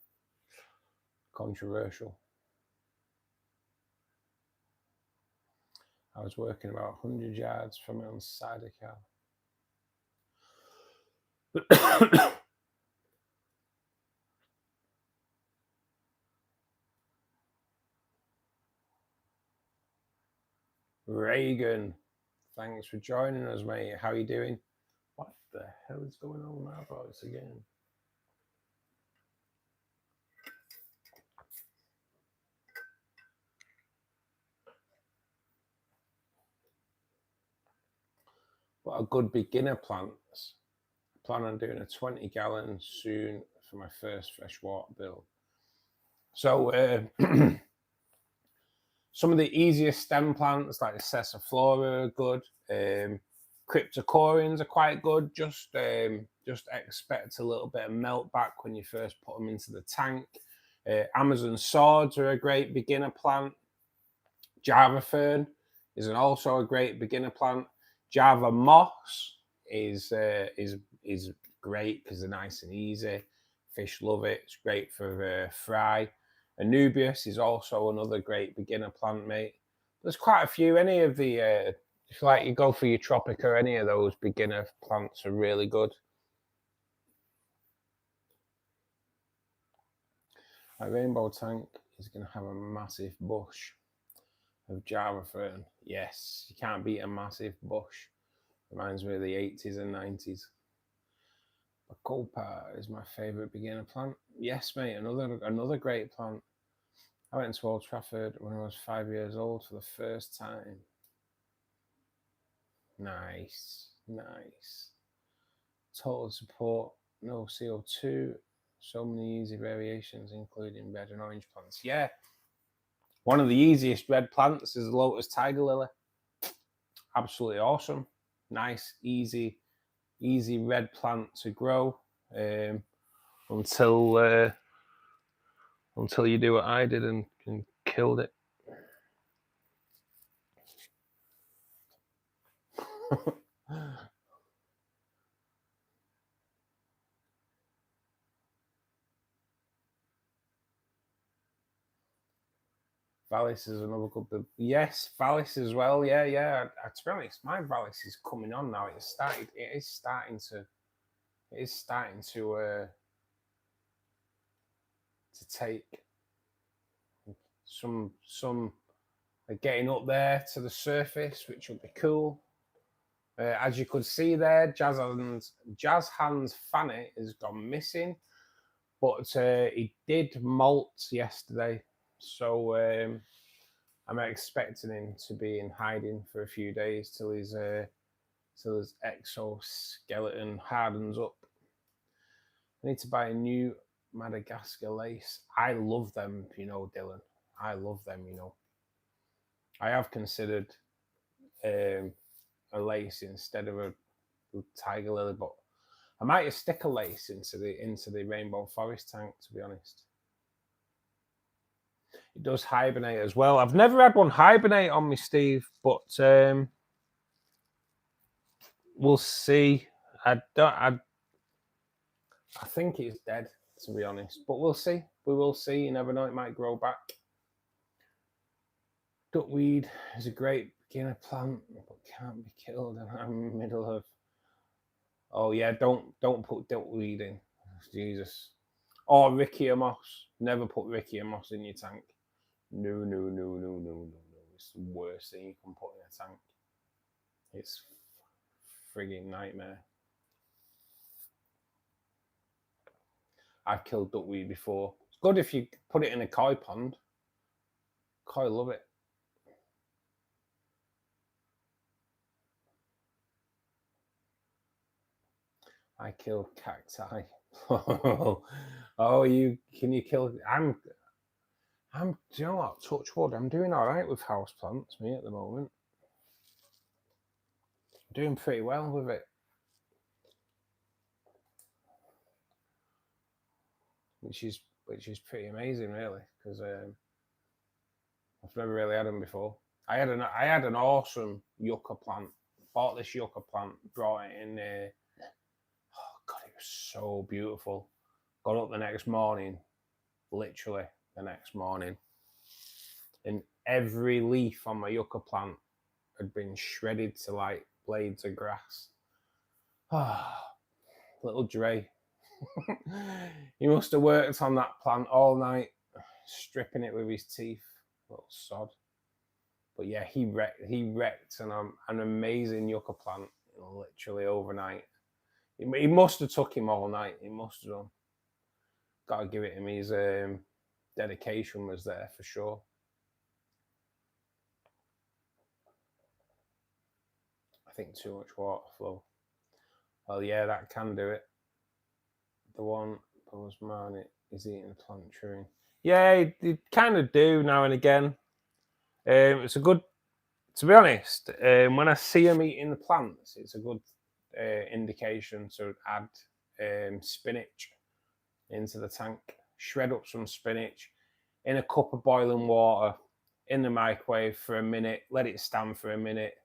Controversial. I was working about 100 yards from it on the side of the car. Reagan, thanks for joining us, mate. How are you doing? What the hell is going on with my voice again? What a good beginner plants. I plan on doing a 20 gallon soon for my first freshwater build. So some of the easiest stem plants like the Sessiflora are good. Cryptocoryons are quite good. Just expect a little bit of melt back when you first put them into the tank. Amazon swords are a great beginner plant. Java fern is also a great beginner plant. Java moss is great because they're nice and easy. Fish love it. It's great for fry. Anubias is also another great beginner plant, mate. There's quite a few. Any of the, if like you go for your Tropica, any of those beginner plants are really good. My rainbow tank is going to have a massive bush of Java fern. Yes, you can't beat a massive bush. Reminds me of the 80s and 90s. Bacopa is my favourite beginner plant. Yes, mate, another great plant. I went to Old Trafford when I was 5 years old for the first time. Nice, nice. Total support, no CO2. So many easy variations, including red and orange plants. Yeah, one of the easiest red plants is the Lotus Tiger Lily. Absolutely awesome. Nice, easy red plant to grow until you do what I did and can killed it. Valis is another good. Yes, Valis as well. Yeah. To be honest, my Valis is coming on now. It is starting to take some getting up there to the surface, which will be cool. As you could see there, Jazz Hands Fanny has gone missing, but he did molt yesterday, so I'm expecting him to be in hiding for a few days till his exoskeleton hardens up. I need to buy a new Madagascar lace. I love them, you know, Dylan. I love them, you know. I have considered a lace instead of a tiger lily, but I might stick a lace into the rainbow forest tank, to be honest. It does hibernate as well. I've never had one hibernate on me, Steve, but we'll see. I think it's dead, to be honest, but we'll see. We will see. You never know, it might grow back. Duckweed is a great beginner plant, but can't be killed. And I'm in the middle of. Oh yeah, don't put duckweed in, Jesus. Or Rickia moss. Never put Rickia moss in your tank. No. It's the worst thing you can put in a tank. It's frigging nightmare. I've killed duckweed before. It's good if you put it in a koi pond. Koi love it. I killed cacti. Oh, can you kill? I'm. Do you know what? Touch wood. I'm doing all right with houseplants, me at the moment. Doing pretty well with it. Which is pretty amazing, really, because I've never really had them before. I had an awesome yucca plant. Bought this yucca plant, brought it in there. Oh God, it was so beautiful. Got up the next morning, literally the next morning, and every leaf on my yucca plant had been shredded to like blades of grass. Ah, little Dre. He must have worked on that plant all night, stripping it with his teeth. Little sod. But yeah, he wrecked an amazing yucca plant, literally overnight. He must have took him all night. He must have done. Got to give it him. His dedication was there for sure. I think too much water flow. Well, yeah, that can do it. The one Bozeman is eating the plant chewing. Yeah, they kind of do now and again. It's a good, to be honest, when I see them eating the plants, it's a good indication to add spinach into the tank. Shred up some spinach in a cup of boiling water in the microwave for a minute. Let it stand for a minute.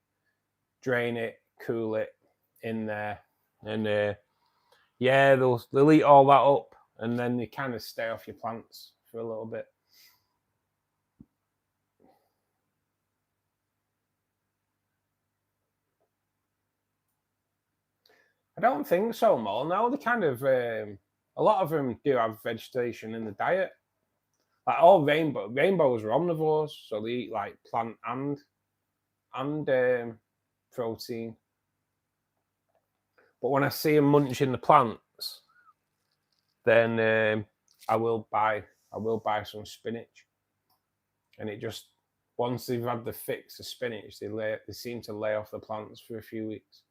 Drain it, cool it in there, and yeah, they'll eat all that up, and then you kind of stay off your plants for a little bit. I don't think so, Mo. No, they kind of a lot of them do have vegetation in the diet. Like all rainbows are omnivores, so they eat like plant and protein. But when I see them munching the plants, then I will buy some spinach. And it just, once they've had the fix of spinach, they seem to lay off the plants for a few weeks.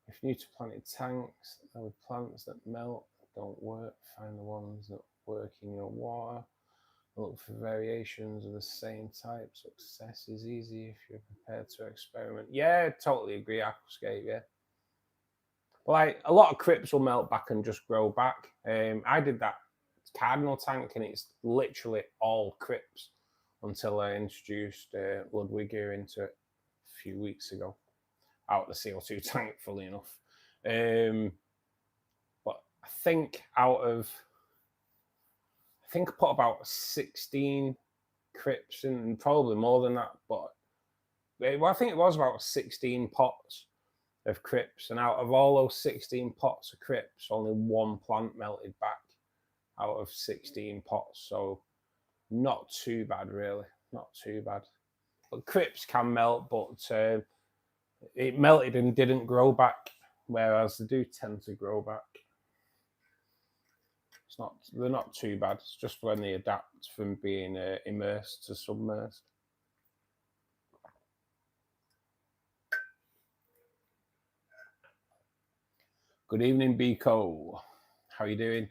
If new to planted tanks, there are plants that melt, don't work, find the ones that work in your water. Look for variations of the same type. Success is easy if you're prepared to experiment. Yeah, totally agree, Aquascape, yeah. But like a lot of crypts will melt back and just grow back. I did that cardinal tank and it's literally all crypts. until I introduced Ludwigia into it a few weeks ago, out of the CO2 tank, fully enough. But I think I put about 16 crypts in, probably more than that, but I think it was about 16 pots of crypts, and out of all those 16 pots of crypts, only one plant melted back out of 16 pots, so not too bad, really, not too bad. But crypts can melt, but it melted and didn't grow back, whereas they do tend to grow back. They're not too bad. It's just when they adapt from being immersed to submersed. Good evening, Biko. How are you doing?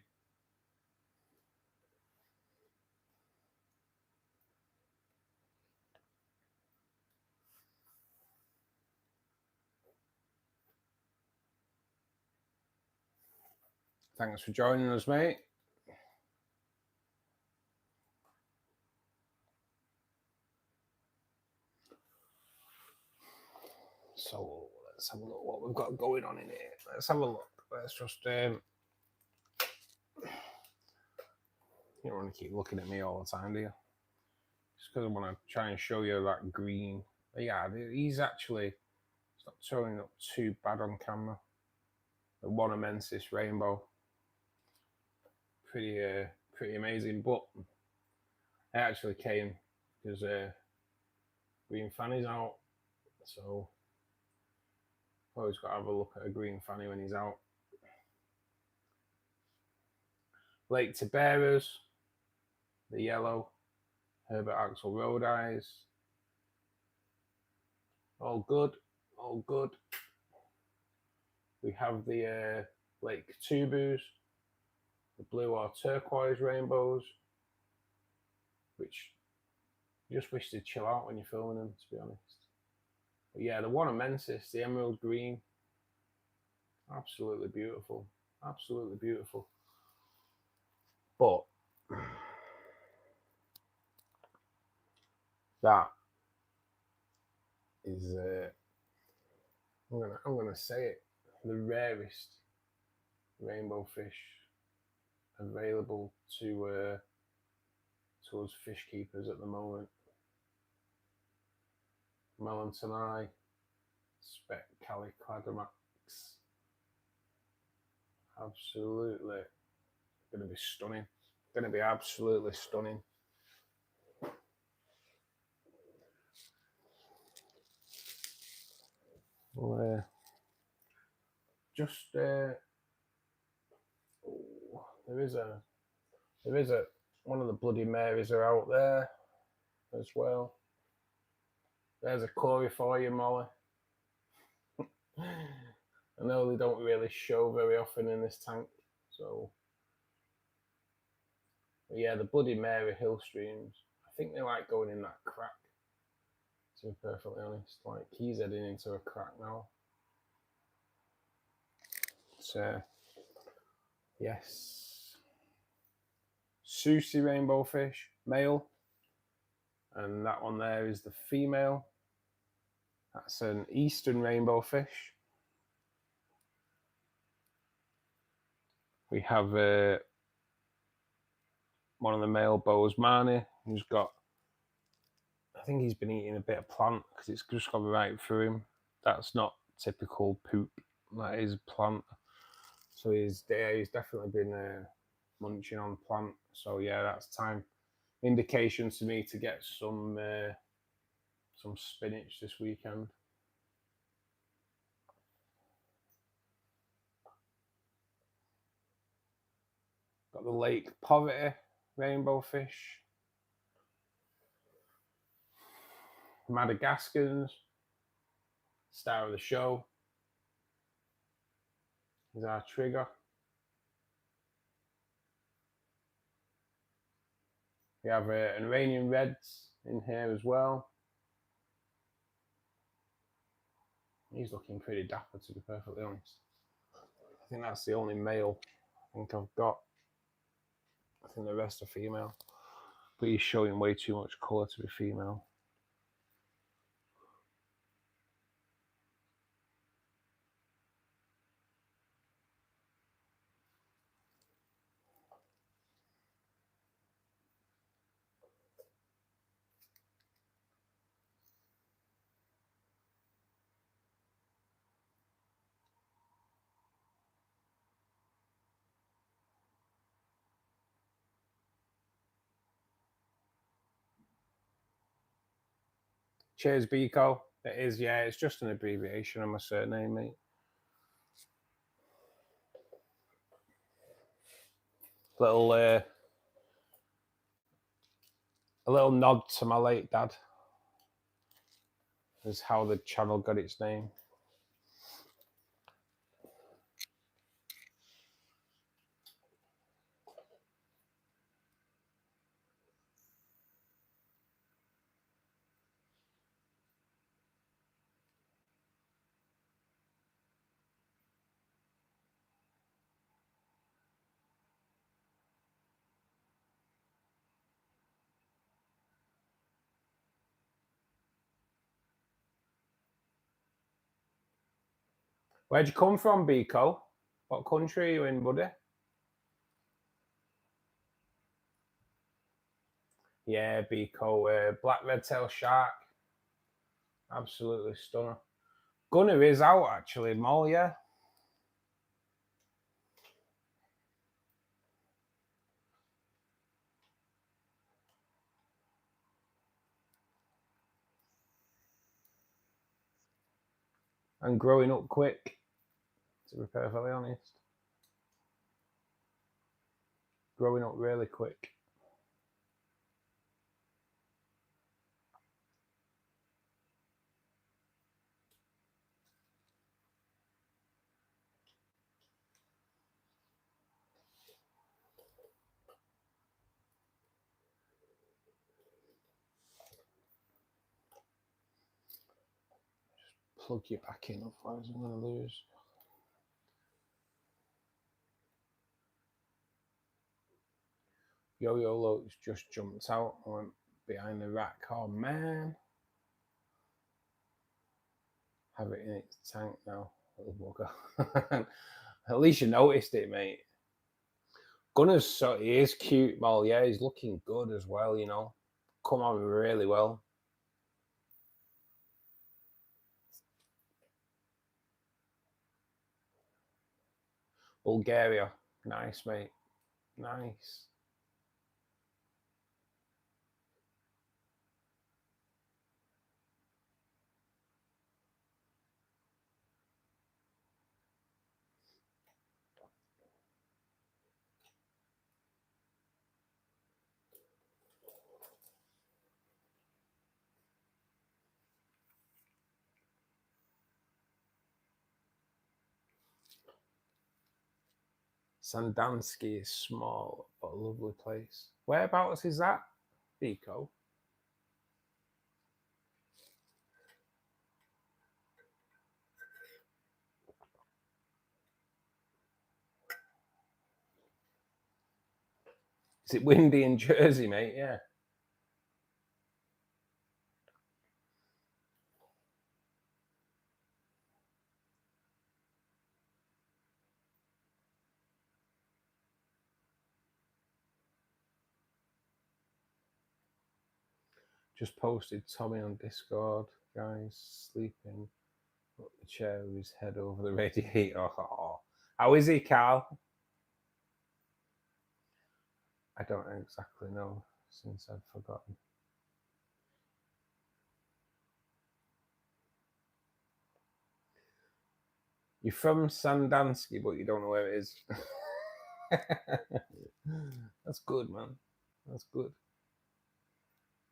Thanks for joining us, mate. So let's have a look what we've got going on in here. Let's have a look. Let's just you don't want to keep looking at me all the time, do you? Just because I want to try and show you that green. But yeah, he's actually, it's not turning up too bad on camera. The one immensis rainbow. Pretty amazing, but it actually came because green fanny's out, so always got to have a look at a green fanny when he's out. Lake Tiberas, the yellow, Herbert Axel Road Eyes, all good, all good. We have the Lake Tubus, the blue or turquoise rainbows, which you just wish to chill out when you're filming them, to be honest. But yeah, the one immensis, the emerald green, absolutely beautiful, absolutely beautiful. But that is, I'm gonna say it, the rarest rainbow fish available to us fish keepers at the moment. Melantoni, Spec Calicladamax, absolutely going to be stunning. Going to be absolutely stunning. Well, just there is a one of the Bloody Marys are out there as well. There's a Corey for you, Molly. I know they don't really show very often in this tank, so but yeah, the Bloody Mary hill streams, I think they like going in that crack, to be perfectly honest. Like, he's heading into a crack now. So yes, Susie rainbow fish, male, and that one there is the female. That's an eastern rainbow fish. We have one of the male Bozeman who's got, I think he's been eating a bit of plant because it's just gone right through him. That's not typical poop, that is plant. So he's definitely been munching on plant. So yeah, that's time. Indications to me to get some spinach this weekend. Got the Lake Poverty rainbow fish. Madagascans, star of the show, is our trigger. We have an Iranian Reds in here as well. He's looking pretty dapper, to be perfectly honest. I think that's the only male I think I've got. I think the rest are female. but he's showing way too much colour to be female. Cheers, Biko. It is, yeah, it's just an abbreviation of my surname, mate. A little nod to my late dad is how the channel got its name. Where'd you come from, Biko? What country are you in, buddy? Yeah, Biko. Black red-tailed shark. Absolutely stunner. Gunner is out, actually, Mol, yeah. And growing up quick, to be perfectly honest. Growing up really quick. Plug you back in, otherwise I'm going to lose. Yo-Yo Loke's just jumped out and went behind the rack. Oh, man. Have it in its tank now. At least you noticed it, mate. Gunner's he is cute, Mal. Yeah, he's looking good as well, you know. Come on really well. Bulgaria. Nice, mate. Nice. Sandanski is small, but a lovely place. Whereabouts is that, Biko? Is it windy in Jersey, mate? Yeah. Just posted Tommy on Discord. Guys sleeping up the chair with his head over the radiator. Oh. How is he, Carl? I don't exactly know since I've forgotten. You're from Sandanski, but you don't know where it is. That's good, man. That's good.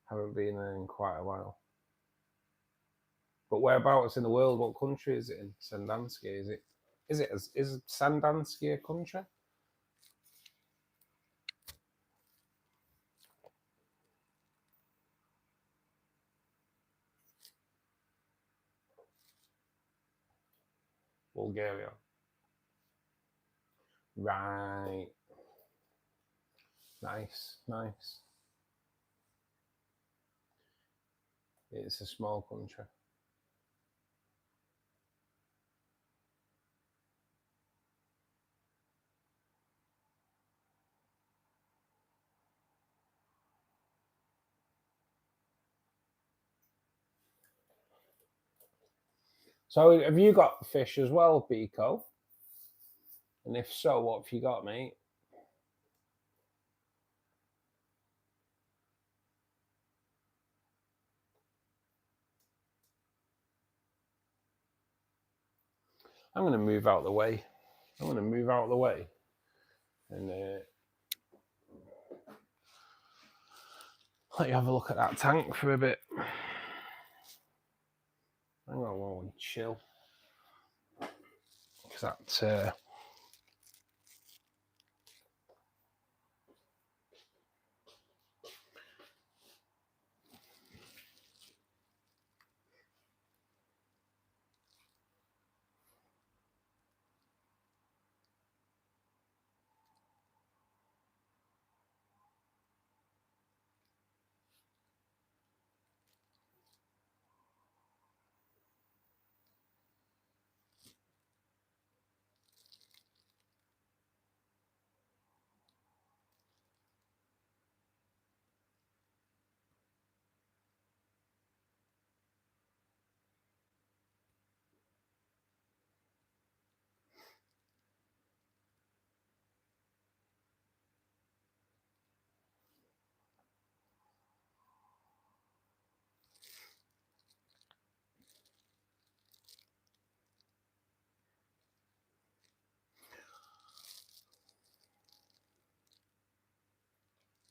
Haven't been there in quite a while. But whereabouts in the world? What country is it in? Sandanski? Is Sandanski a country? Bulgaria. Right. Nice, nice. It's a small country. So have you got fish as well, Biko? And if so, what have you got, mate? I'm going to move out the way. I'm going to move out the way and let you have a look at that tank for a bit. Hang on while we chill. Because that...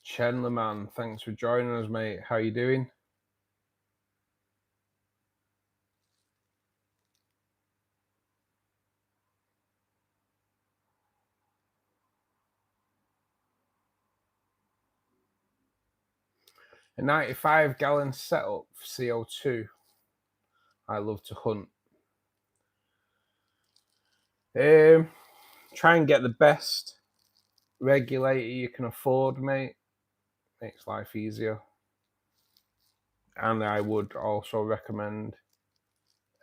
Chandler, man, thanks for joining us, mate. How you doing? A 95-gallon setup for CO2. I love to hunt. Try and get the best regulator you can afford, mate. Makes life easier. And I would also recommend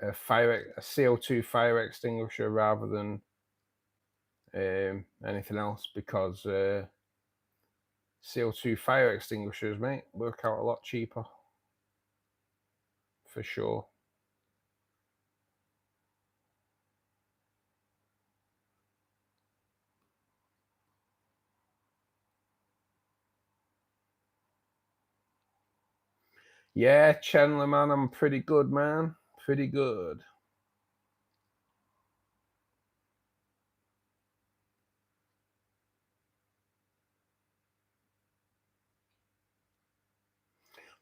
a CO2 fire extinguisher rather than anything else, because CO2 fire extinguishers, mate, work out a lot cheaper. For sure. Yeah, Chandler, man, I'm pretty good, man. Pretty good.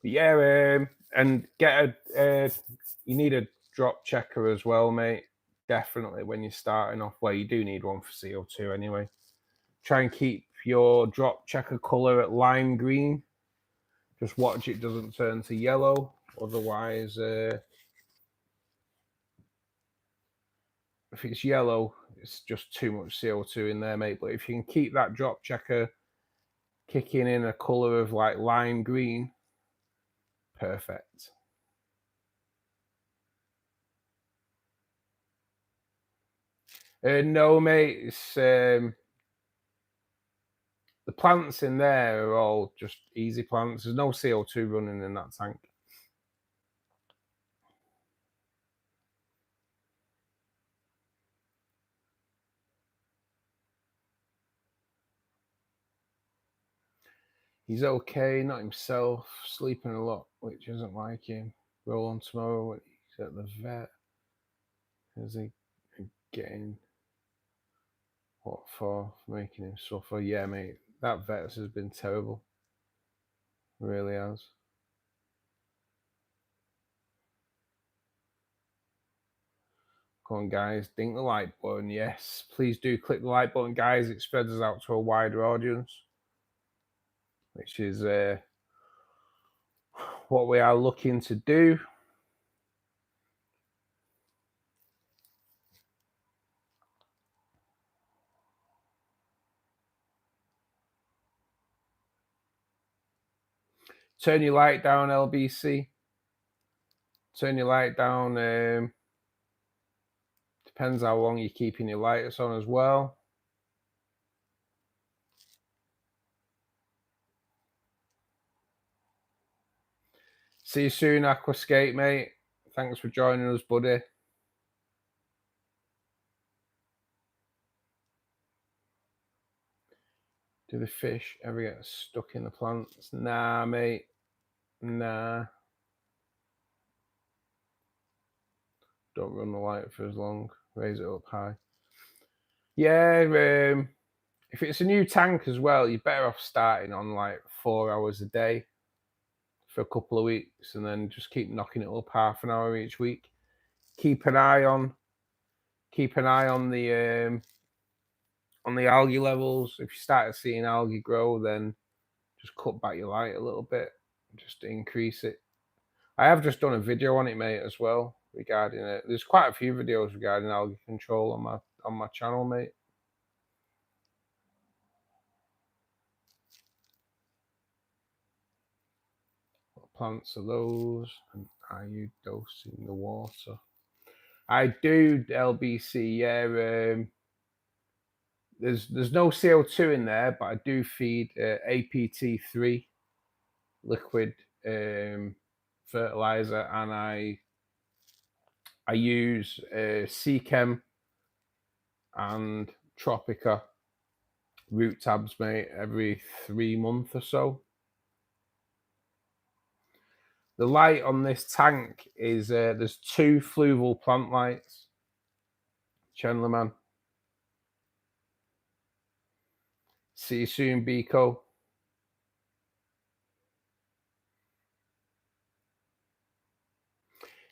But yeah, and get you need a drop checker as well, mate. Definitely when you're starting off. Well, you do need one for CO2 anyway. Try and keep your drop checker color at lime green. Just watch it doesn't turn to yellow. Otherwise, if it's yellow, it's just too much CO2 in there, mate. But if you can keep that drop checker kicking in a color of like lime green, perfect. No, mate. It's the plants in there are all just easy plants. There's no CO2 running in that tank. He's okay, not himself, sleeping a lot, which isn't like him. Roll on tomorrow when he's at the vet. Is he getting what for making him suffer? Yeah, mate, that vet has been terrible. It really has. Come on, guys, ding the like button. Yes, please do click the like button, guys. It spreads us out to a wider audience, which is what we are looking to do. Turn your light down, LBC. Turn your light down. Depends how long you're keeping your lights on as well. See you soon, Aquascape, mate. Thanks for joining us, buddy. Do the fish ever get stuck in the plants? Nah, mate. Nah. Don't run the light for as long. Raise it up high. Yeah, if it's a new tank as well, you're better off starting on like 4 hours a day for a couple of weeks, and then just keep knocking it up half an hour each week. Keep an eye on the algae levels. If you start seeing algae grow, then just cut back your light a little bit, just to increase it. I have just done a video on it, mate, as well, regarding it. There's quite a few videos regarding algae control on my channel, mate. What plants are those? And are you dosing the water? I do, LBC, yeah. There's no CO2 in there, but I do feed APT3 liquid fertilizer, and I use Seachem and Tropica root tabs, mate, every 3 months or so. The light on this tank is there's 2 fluval plant lights. Chandler, man. See you soon, Biko.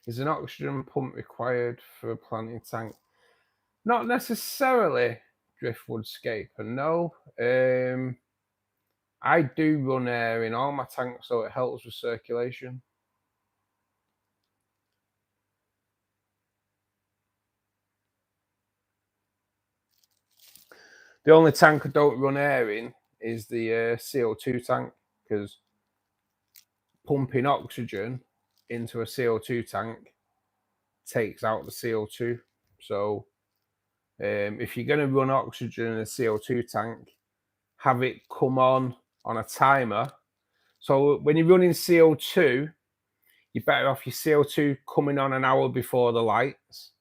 Is an oxygen pump required for a planting tank? Not necessarily, Driftwood Scaper, no. I do run air in all my tanks, so it helps with circulation. The only tank I don't run air in is the CO2 tank, because pumping oxygen into a CO2 tank takes out the CO2. So if you're going to run oxygen in a CO2 tank, have it come on a timer. So when you're running CO2, you're better off your CO2 coming on an hour before the lights,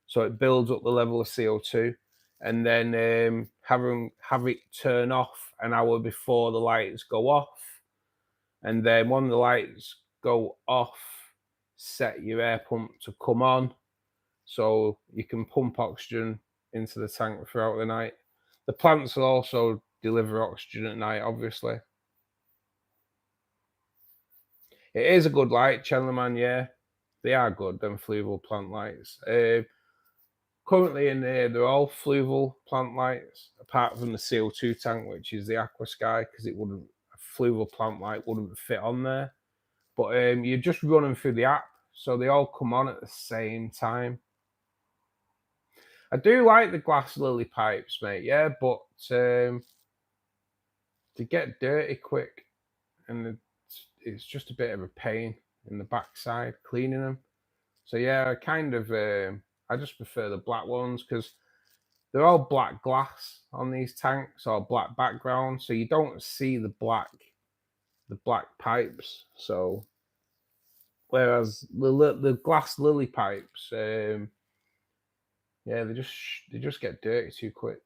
so it builds up the level of CO2, and then have it turn off an hour before the lights go off, and then when the lights go off, set your air pump to come on, so you can pump oxygen into the tank throughout the night. The plants will also deliver oxygen at night, obviously. It is a good light, Chandler, man, yeah. They are good, them fluval plant lights. Currently in there, they're all fluval plant lights, apart from the CO2 tank, which is the Aqua Sky, because a fluval plant light wouldn't fit on there. But you just run them through the app, so they all come on at the same time. I do like the glass lily pipes, mate, yeah, but they get dirty quick, and it's just a bit of a pain in the backside cleaning them. So yeah, I just prefer the black ones, because they're all black glass on these tanks, or black background, so you don't see the black pipes. So whereas the glass lily pipes, yeah, they just get dirty too quick.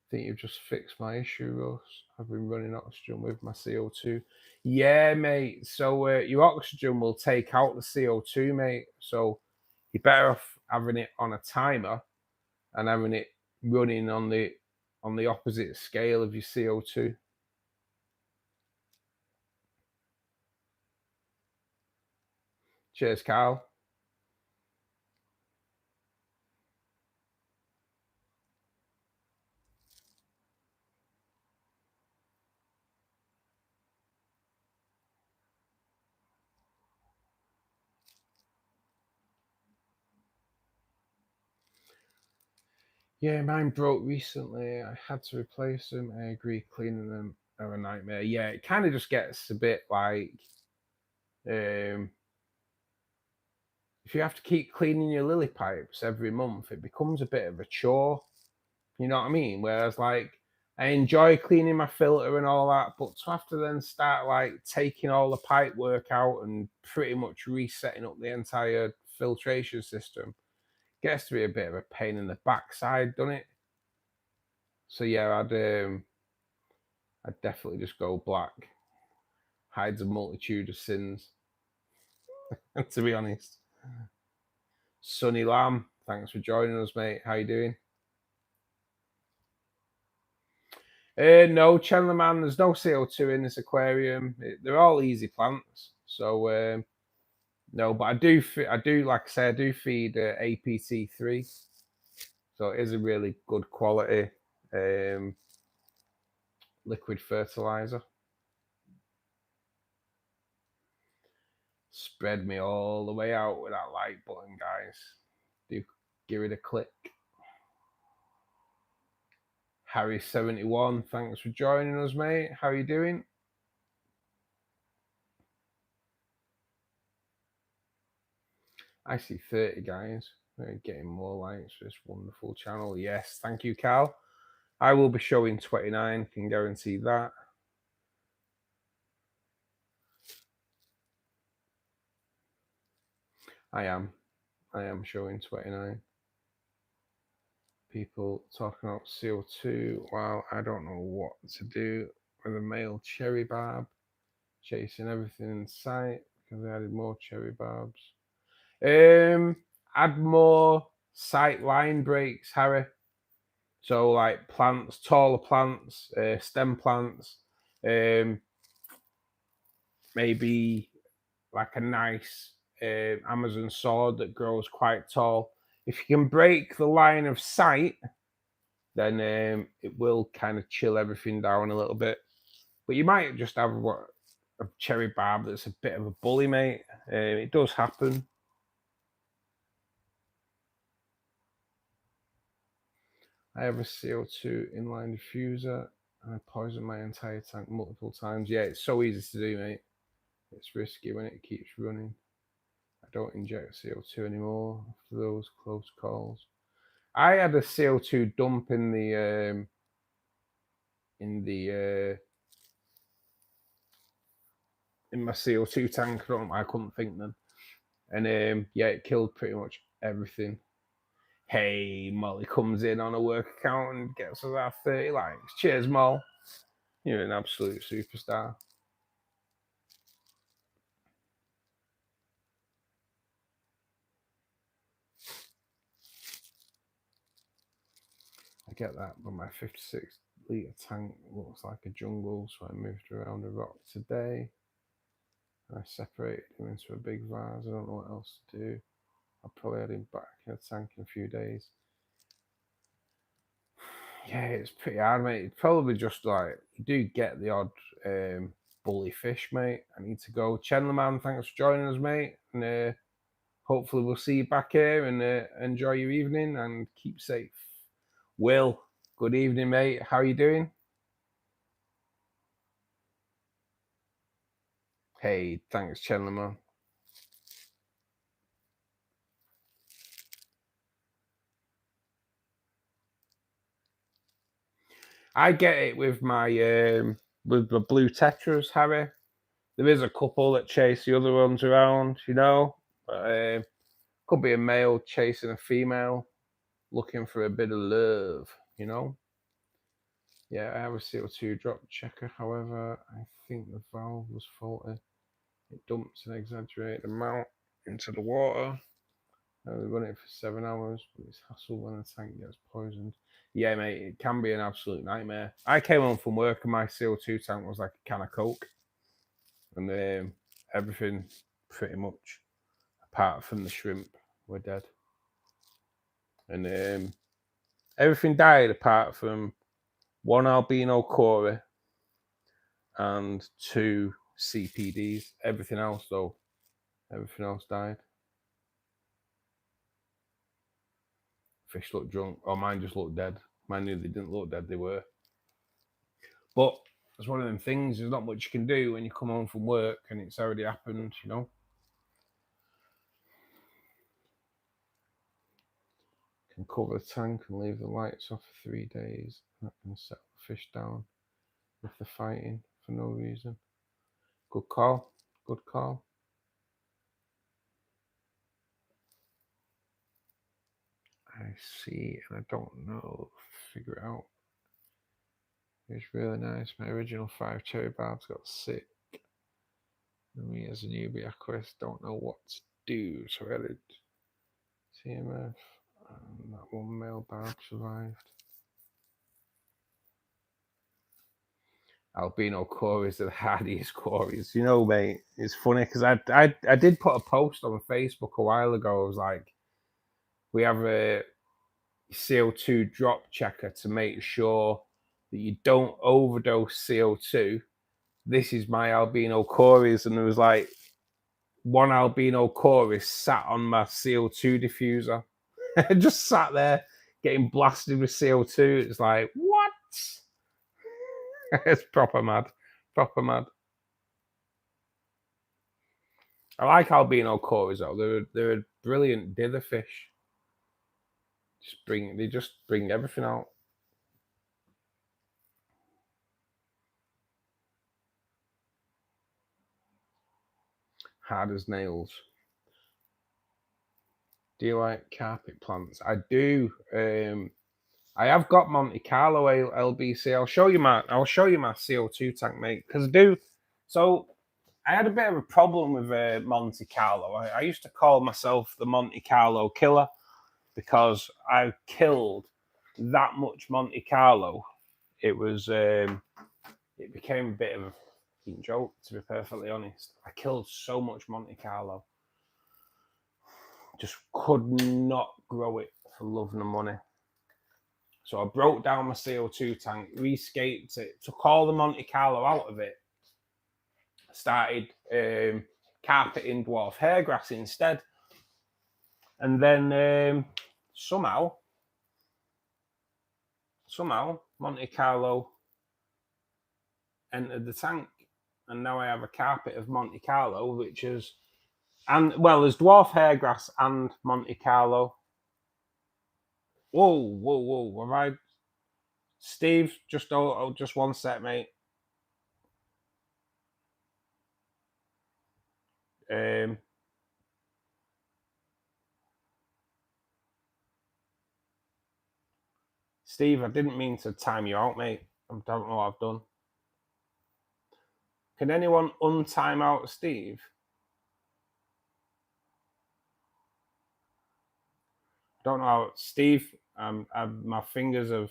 I think you've just fixed my issue, Russ. I've been running oxygen with my CO2. Yeah, mate. So your oxygen will take out the CO2, mate. So you're better off having it on a timer and having it running on the opposite scale of your CO2. Cheers, Carl. Yeah, mine broke recently. I had to replace them. I agree, cleaning them are a nightmare. Yeah, it kind of just gets a bit like if you have to keep cleaning your lily pipes every month, it becomes a bit of a chore. You know what I mean? Whereas like I enjoy cleaning my filter and all that, but to have to then start like taking all the pipe work out and pretty much resetting up the entire filtration system gets to be a bit of a pain in the backside, doesn't it? So yeah, I'd definitely just go black. Hides a multitude of sins. To be honest. Sunny Lamb, thanks for joining us, mate. How you doing? No, Chandler man, there's no CO2 in this aquarium. They're all easy plants. So no, but I do, like I say, I do feed APT3. So it is a really good quality liquid fertilizer. Spread me all the way out with that like button, guys. Do give it a click. Harry71, thanks for joining us, mate. How are you doing? I see 30 guys. We're getting more likes for this wonderful channel. Yes, thank you, Cal. I will be showing 29, can guarantee that. I am showing 29. People talking about CO2 while I don't know what to do with a male cherry barb, chasing everything in sight because I added more cherry barbs. Add more sight line breaks, Harry. So like plants, taller plants, stem plants, maybe like a nice Amazon sword that grows quite tall. If you can break the line of sight, then it will kind of chill everything down a little bit. But you might just have a cherry barb that's a bit of a bully, mate. It does happen. I have a CO2 inline diffuser and I poison my entire tank multiple times. Yeah, it's so easy to do, mate. It's risky when it keeps running. I don't inject CO2 anymore after those close calls. I had a CO2 dump in my CO2 tank. I couldn't think then, and yeah, it killed pretty much everything. Hey, Molly comes in on a work account and gets us our 30 likes. Cheers, Moll. You're an absolute superstar. I get that, but my 56-litre tank looks like a jungle, so I moved around a rock today. I separated him into a big vase. I don't know what else to do. I'll probably add him back in a tank in a few days. Yeah, it's pretty hard, mate. It's probably just like you do get the odd bully fish, mate. I need to go. Chandler man, thanks for joining us, mate. And hopefully we'll see you back here and enjoy your evening and keep safe. Will, good evening, mate. How are you doing? Hey, thanks, Chandler man. I get it with my blue tetras, Harry. There is a couple that chase the other ones around, you know. But could be a male chasing a female, looking for a bit of love, you know. Yeah, I have a CO2 drop checker. However, I think the valve was faulty. It dumps an exaggerated amount into the water. We run it for 7 hours, but it's hassle when the tank gets poisoned. Yeah, mate, it can be an absolute nightmare. I came home from work and my CO2 tank was like a can of Coke. And everything pretty much, apart from the shrimp, were dead. And everything died apart from one albino Corey and 2 CPDs. Everything else, though, everything else died. Fish looked drunk. Oh, mine just looked dead. Mine knew they didn't look dead, they were. But It's one of them things. There's not much you can do when you come home from work and it's already happened, you know. Can cover the tank and leave the lights off for 3 days. That can settle the fish down if they're fighting for no reason. Good call. Good call. I see, and I don't know. Figure it out. It's really nice. My original 5 cherry barbs got sick. And me as a newbie aquarist don't know what to do. So I added CMF, and that one male barb survived. Albino quarries are the hardiest quarries. You know, mate, it's funny because I did put a post on Facebook a while ago. I was like, we have a CO2 drop checker to make sure that you don't overdose CO2. This is my albino quarries, and there was like one albino chorus sat on my CO2 diffuser. Just sat there getting blasted with CO2. It's like, what? It's proper mad. Proper mad. I like albino chorus though. They're a brilliant dither fish. They just bring everything out. Hard as nails. Do you like carpet plants? I do. I have got Monte Carlo LBC. I'll show you my CO2 tank, mate. Because I do. So I had a bit of a problem with Monte Carlo. I used to call myself the Monte Carlo killer because I killed that much Monte Carlo. It was. It became a bit of a fucking joke, to be perfectly honest. I killed so much Monte Carlo. Just could not grow it for love nor money. So I broke down my CO2 tank, rescaped it, took all the Monte Carlo out of it, started carpeting dwarf hairgrass instead. And then somehow Monte Carlo entered the tank. And now I have a carpet of Monte Carlo, which is, and well, there's dwarf hairgrass and Monte Carlo. Whoa. Have I, Steve, just one sec, mate. Steve, I didn't mean to time you out, mate. I don't know what I've done. Can anyone untime out Steve? Don't know how, Steve. My fingers have.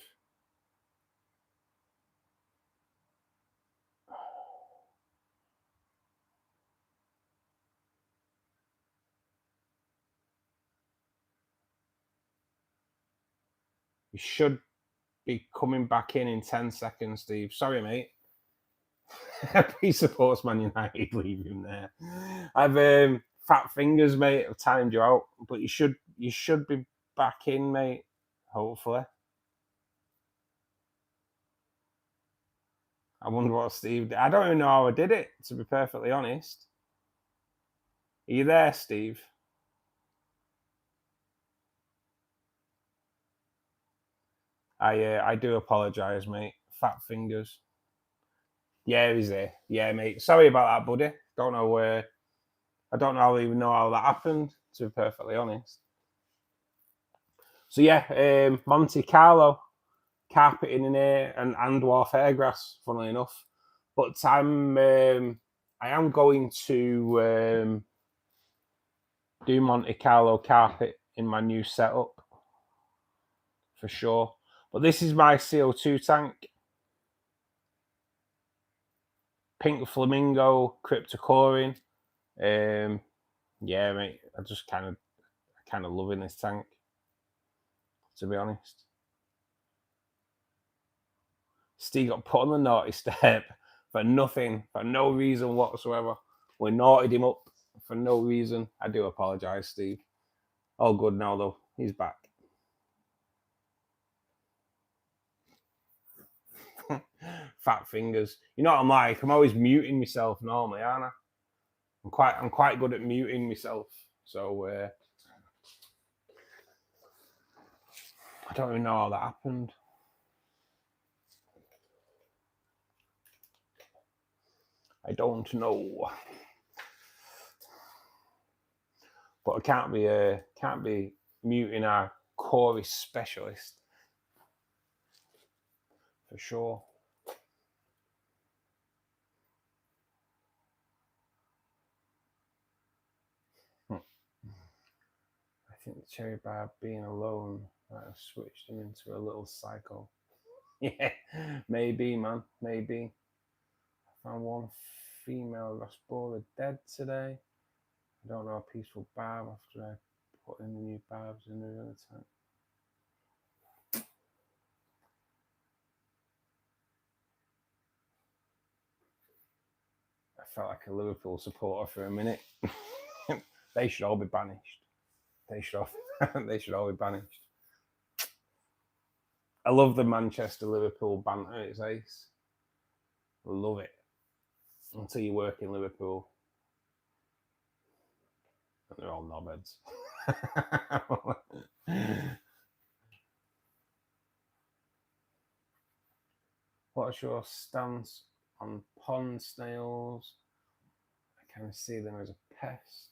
You should be coming back in 10 seconds, Steve. Sorry, mate. He supports Man United. Leave him there. I've fat fingers, mate. I've timed you out, but you should be back in, mate. Hopefully. I wonder what Steve did. I don't even know how I did it, to be perfectly honest. Are you there, Steve? I do apologise, mate. Fat fingers. Yeah, he's there. Yeah, mate. Sorry about that, buddy. Don't know where. I don't even know how that happened, to be perfectly honest. So yeah, Monte Carlo, carpeting in here, and dwarf hairgrass, funnily enough. But I am going to do Monte Carlo carpet in my new setup for sure. But this is my CO2 tank. Pink flamingo, cryptocorin. Yeah, mate. I just kind of loving this tank, to be honest. Steve got put on the naughty step for nothing, for no reason whatsoever. We naughtied him up for no reason. I do apologise, Steve. All good now, though. He's back. fat fingers. You know what I'm like? I'm always muting myself normally, aren't I? I'm quite good at muting myself. So I don't even know how that happened. I don't know. But I can't be muting our chorus specialist for sure. I think the cherry barb being alone might have switched him into a little psycho. Yeah, maybe, man, maybe. I found one female Rasbora dead today. I don't know a peaceful barb after I put in the new barbs in the other tank. I felt like a Liverpool supporter for a minute. They should all be banished. They should all be banished. I love the Manchester Liverpool banter. It's ace. I love it. Until you work in Liverpool. And they're all knobheads. What's your stance on pond snails? I kind of see them as a pest.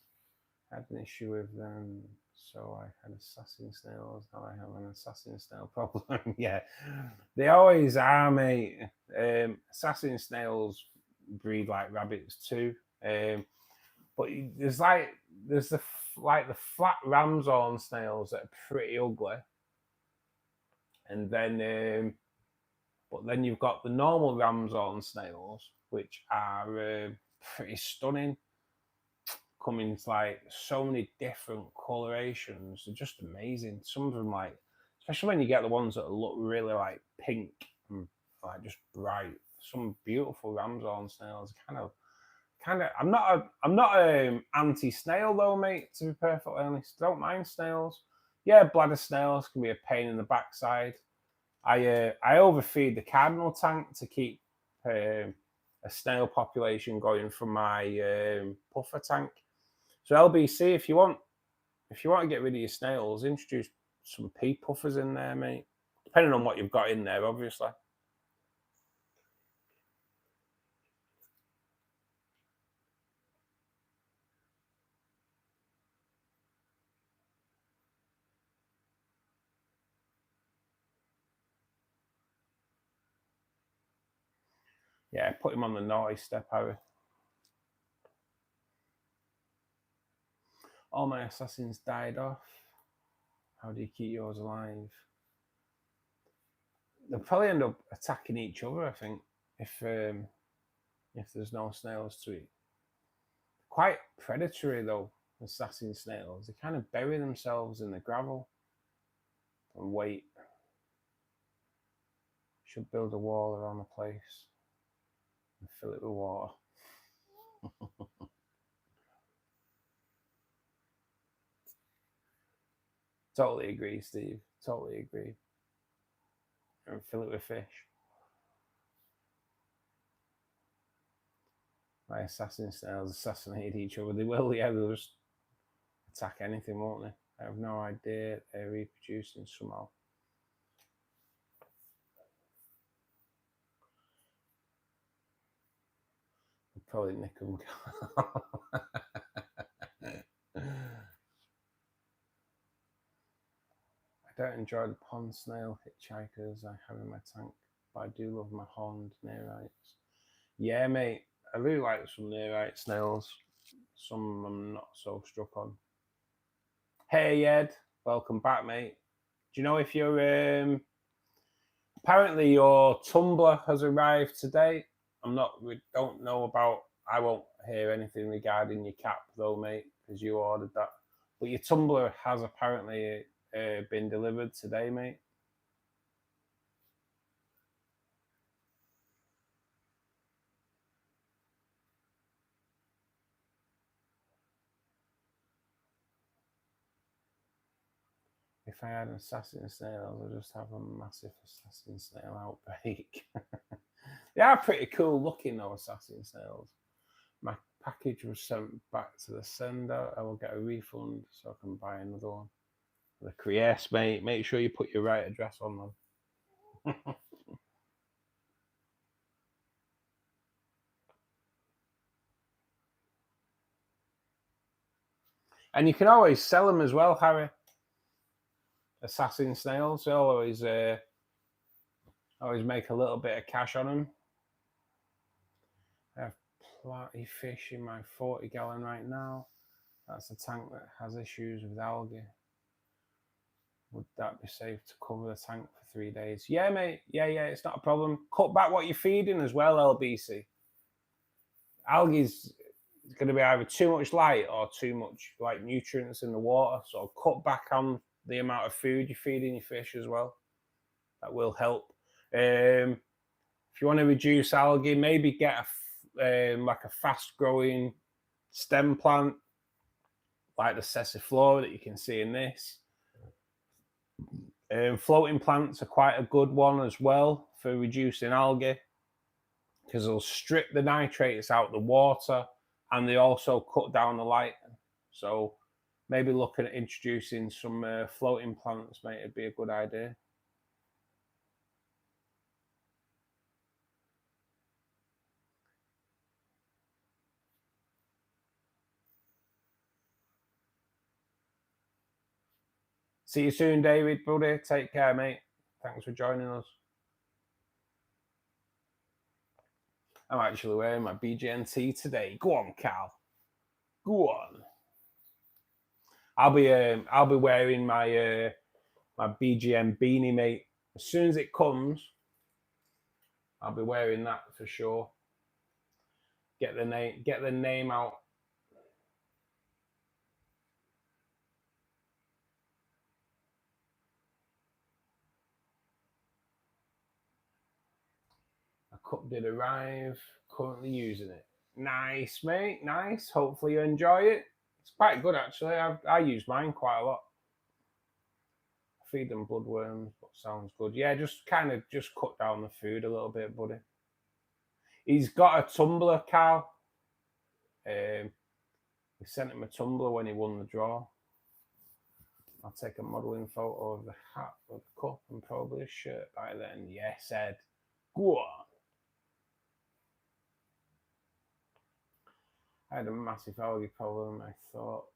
I had an issue with them, so I had assassin snails. Now I have an assassin snail problem. Yeah, they always are, mate. Assassin snails breed like rabbits too. But there's the flat ramshorn snails that are pretty ugly, and then but then you've got the normal ramshorn snails, which are pretty stunning. Coming in like so many different colorations, they're just amazing. Some of them, like, especially when you get the ones that look really like pink and like just bright. Some beautiful ramshorn snails. Kind of. I'm not anti-snail though, mate. To be perfectly honest, don't mind snails. Yeah, bladder snails can be a pain in the backside. I overfeed the cardinal tank to keep a snail population going from my puffer tank. So LBC, if you want to get rid of your snails, introduce some pea puffers in there, mate. Depending on what you've got in there, obviously. Yeah, put him on the naughty step, Harry. All my assassins died off. How do you keep yours alive? They'll probably end up attacking each other, I think, if there's no snails to eat. Quite predatory though, assassin snails. They kind of bury themselves in the gravel and wait. Should build a wall around the place and fill it with water. Totally agree, Steve. Totally agree. And fill it with fish. My assassin snails assassinate each other. They will, yeah, they'll just attack anything, won't they? I have no idea they're reproducing somehow. They'll probably nick them. I don't enjoy the pond snail hitchhikers I have in my tank, but I do love my horned neorites. Yeah, mate, I really like some neorite snails. Some I'm not so struck on. Hey Ed, welcome back, mate. Do you know if you're apparently your tumbler has arrived today? We don't know about. I won't hear anything regarding your cap though, mate, because you ordered that. But your tumbler has apparently been delivered today, mate. If I had an assassin snail, I'd just have a massive assassin snail outbreak. They are pretty cool looking though, assassin snails. My package was sent back to the sender. I will get a refund so I can buy another one. The Crease, mate. Make sure you put your right address on them. And you can always sell them as well, Harry. Assassin snails. They always make a little bit of cash on them. I have plenty fish in my 40-gallon right now. That's a tank that has issues with algae. Would that be safe to cover the tank for 3 days? Yeah, mate. Yeah, it's not a problem. Cut back what you're feeding as well, LBC. Algae's going to be either too much light or too much like nutrients in the water. So cut back on the amount of food you're feeding your fish as well. That will help. If you want to reduce algae, maybe get like a fast-growing stem plant, like the Sessiflora that you can see in this. Floating plants are quite a good one as well for reducing algae, because they'll strip the nitrates out of the water and they also cut down the light. So maybe looking at introducing some floating plants, mate, it'd be a good idea. See you soon, David, buddy. Take care, mate. Thanks for joining us. I'm actually wearing my BGN tee today. Go on, Cal. Go on. I'll be wearing my my BGN beanie, mate. As soon as it comes, I'll be wearing that for sure. Get the name out. A cup did arrive. Currently using it. Nice, mate. Nice. Hopefully you enjoy it. It's quite good actually. I use mine quite a lot. Feed them bloodworms, but sounds good. Yeah, just kind of cut down the food a little bit, buddy. He's got a tumbler, Carl. We sent him a tumbler when he won the draw. I'll take a modelling photo of the hat or the cup and probably a shirt by then. Yes, Ed. Go on. I had a massive algae problem. I thought,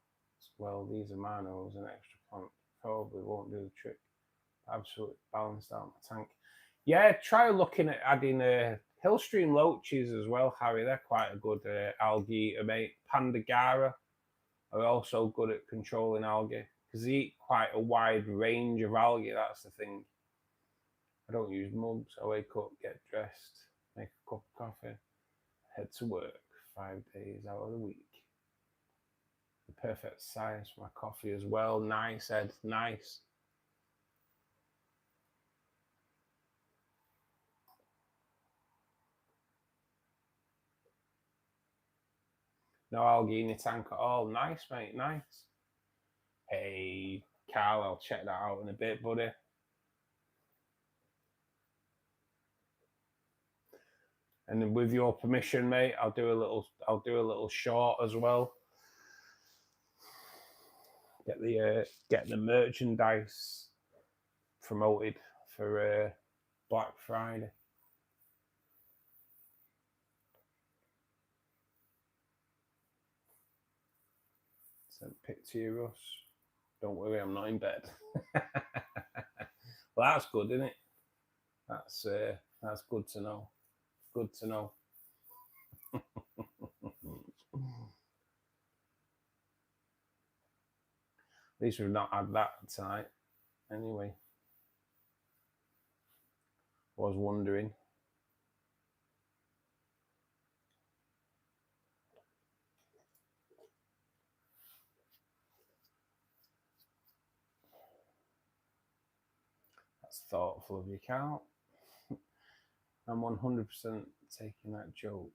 well, these are minnows, an extra plant probably won't do the trick. Absolutely balanced out my tank. Yeah, try looking at adding Hillstream loaches as well, Harry. They're quite a good algae eater, mate. Pandagara are also good at controlling algae because they eat quite a wide range of algae. That's the thing. I don't use mugs. I wake up, get dressed, make a cup of coffee, head to work 5 days out of the week. The perfect size for my coffee as well. Nice, Ed. Nice. No algae in your tank at all. Nice, mate. Nice. Hey, Carl, I'll check that out in a bit, buddy. And then with your permission, mate, I'll do a little short as well. Get the merchandise promoted for Black Friday. Send a pic to you, Russ. Don't worry, I'm not in bed. Well, that's good, isn't it? That's good to know. Good to know. At least we've not had that tonight. Anyway, was wondering. That's thoughtful of you, Carl. I'm 100% taking that joke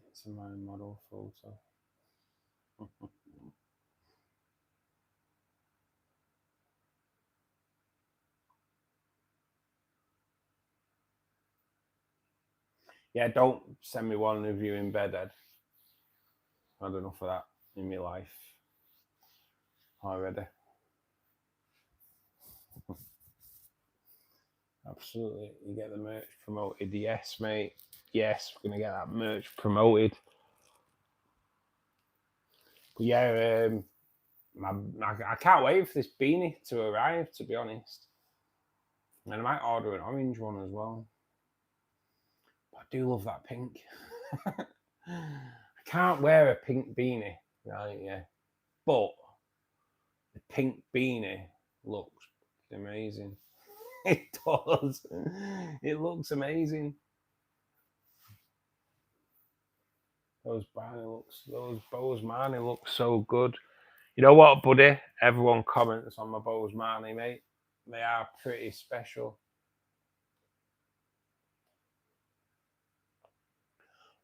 into my model photo. Yeah, don't send me one of you in bed, Ed. I had enough of that in my life already. Absolutely. You get the merch promoted. Yes, mate. Yes, we're going to get that merch promoted. But yeah, I can't wait for this beanie to arrive, to be honest. And I might order an orange one as well. But I do love that pink. I can't wear a pink beanie, right? Yeah. But the pink beanie looks amazing. It does. It looks amazing. Those Bose Marnie look so good. You know what, buddy? Everyone comments on my Bose Marnie, mate. They are pretty special.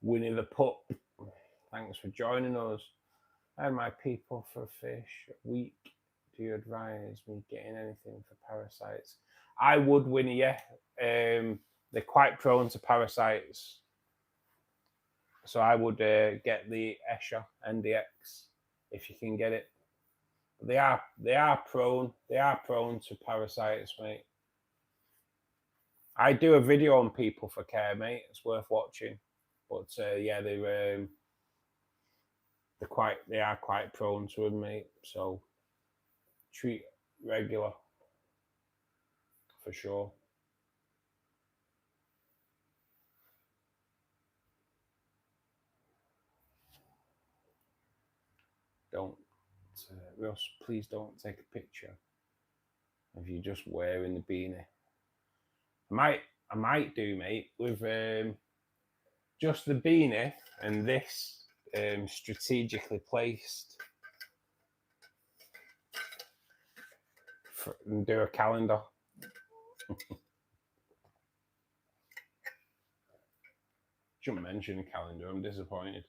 Winnie the Pup, thanks for joining us. I had my people for fish a week. Do you advise me getting anything for parasites? I would, Winnie, yeah. They're quite prone to parasites. So I would get the Escher NDX if you can get it. They are prone to parasites, mate. I do a video on people for care, mate. It's worth watching. But yeah, they are quite prone to them, mate. So treat regular for sure. Don't Russ, please don't take a picture of you just wearing the beanie. I might do, mate, with just the beanie and this strategically placed and do a calendar. Shouldn't mention a calendar. I'm disappointed.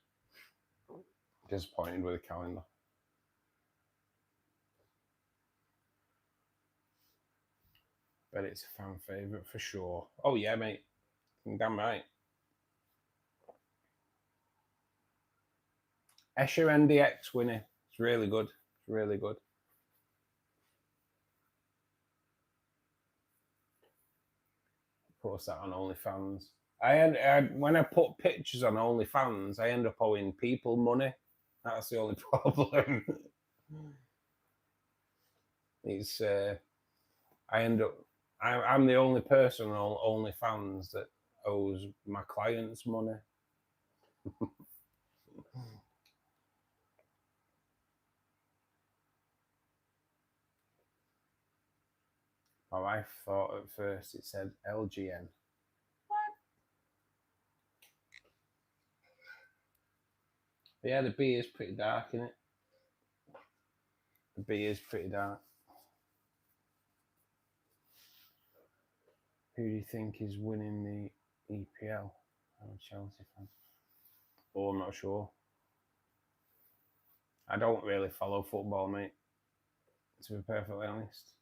Disappointed with a calendar. But it's a fan favourite for sure. Oh yeah, mate. Damn right. Escher NDX winner. It's really good. It's really good. Post that on OnlyFans. When I put pictures on OnlyFans, I end up owing people money. That's the only problem. It's I'm the only person on OnlyFans that owes my clients money. My wife thought at first it said LGN. What? But yeah, the B is pretty dark, isn't it? The B is pretty dark. Who do you think is winning the EPL? I'm a Chelsea fan. Oh, I'm not sure. I don't really follow football, mate, to be perfectly honest.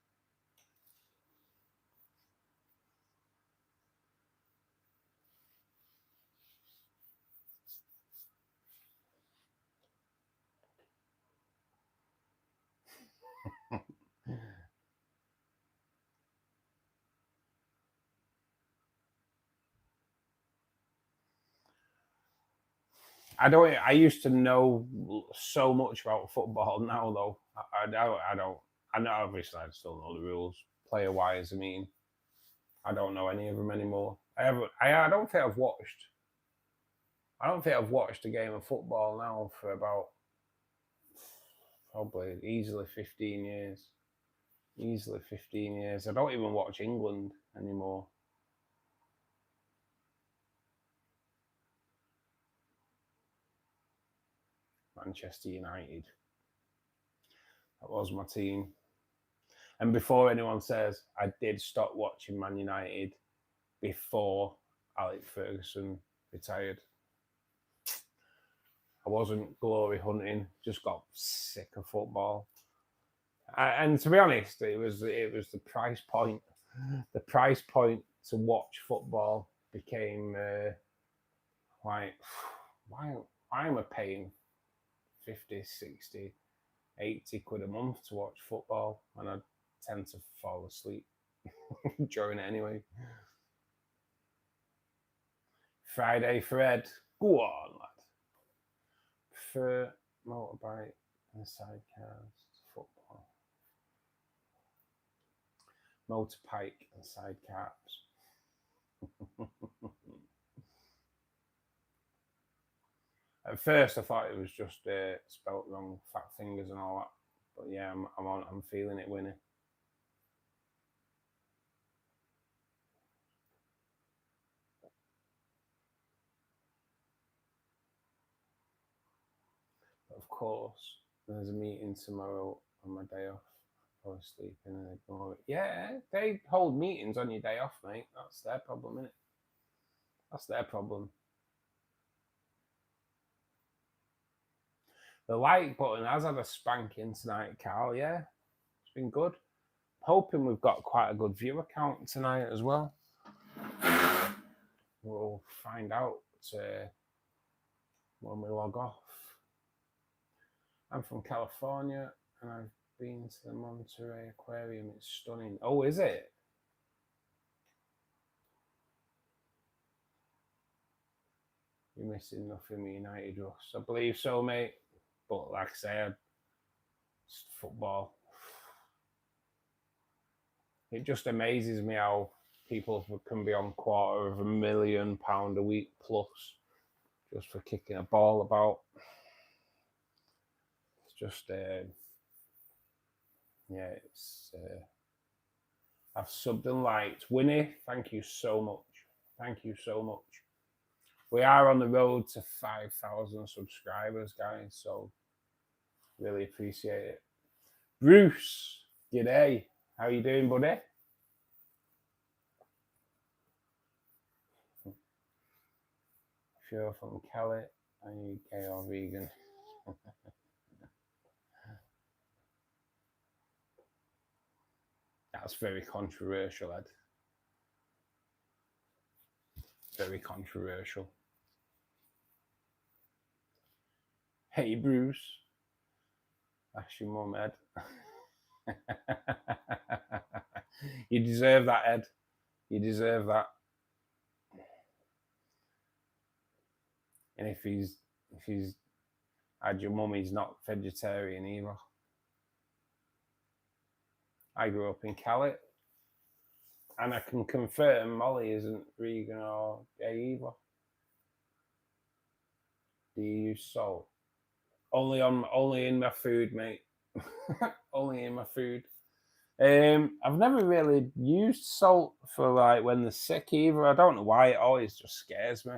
I used to know so much about football. Now though, I don't. I know, obviously I still know the rules player wise. I mean, I don't know any of them anymore. I don't think I've watched. I don't think I've watched a game of football now for about probably easily 15 years. Easily 15 years. I don't even watch England anymore. Manchester United. That was my team. And before anyone says, I did stop watching Man United before Alex Ferguson retired. I wasn't glory hunting, just got sick of football. And to be honest, it was the price point. The price point to watch football became Like, why am I paying 50, 60, 80 quid a month to watch football? And I tend to fall asleep during it anyway. Friday for Ed. Go on, lad. For motorbike and sidecars, football. Motorbike and sidecars. At first, I thought it was just spelt wrong, fat fingers and all that. But yeah, I'm feeling it winning. But of course, there's a meeting tomorrow on my day off. I was sleeping and ignore it. Yeah, they hold meetings on your day off, mate. That's their problem, isn't it? That's their problem. The like button has had a spanking tonight, Carl. Yeah, it's been good. Hoping we've got quite a good viewer count tonight as well. We'll find out when we log off. I'm from California and I've been to the Monterey Aquarium. It's stunning. Oh, is it? You're missing nothing with United, Russ. I believe so, mate. But like I said, it's football. It just amazes me how people can be on £250,000 a week plus just for kicking a ball about. It's just, yeah, it's. I've subbed and liked. Winnie, thank you so much. Thank you so much. We are on the road to 5,000 subscribers, guys, so really appreciate it. Bruce, g'day. How you doing, buddy? If you're from Cali, are you gay or vegan? That's very controversial, Ed. Very controversial. Hey, Bruce. That's your mum, Ed. You deserve that, Ed. You deserve that. And if he's had your mum, he's not vegetarian either. I grew up in Cali, and I can confirm Molly isn't vegan or gay either. Do you use salt? Only in my food, mate. Only in my food. I've never really used salt for like when they're sick either. I don't know why. It always just scares me.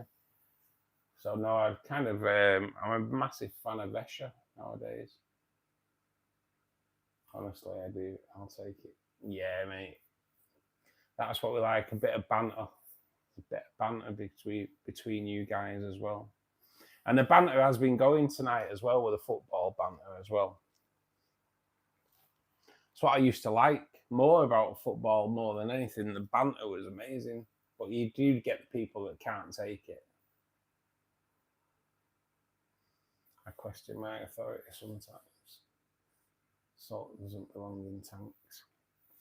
So no, I kind of I'm a massive fan of Vesha nowadays. Honestly, I do. I'll take it. Yeah, mate. That's what we like. A bit of banter. A bit of banter between you guys as well. And the banter has been going tonight as well, with the football banter as well. It's what I used to like more about football more than anything. The banter was amazing, but you do get the people that can't take it. I question my authority sometimes. Salt doesn't belong in tanks.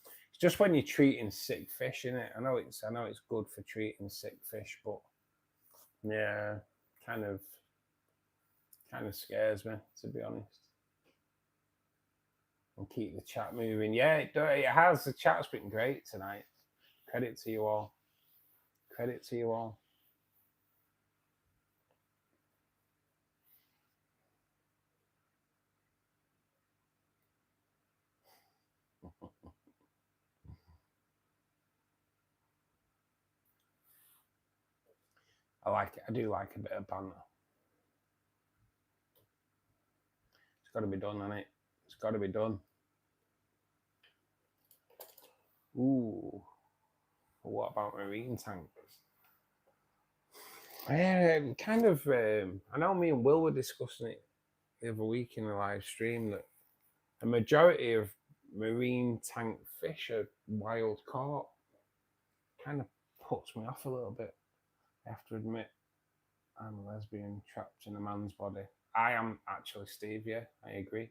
It's just when you're treating sick fish, innit? I know it's good for treating sick fish, but yeah, kind of scares me, to be honest. And keep the chat moving. Yeah, it has. The chat's been great tonight. Credit to you all. Credit to you all. I like it. I do like a bit of banter. It's got to be done, hasn't it? It's got to be done. Ooh. What about marine tanks? Kind of. I know me and Will were discussing it the other week in a live stream that a majority of marine tank fish are wild caught. Kind of puts me off a little bit, I have to admit. I'm a lesbian trapped in a man's body. I am actually Steve, yeah, I agree.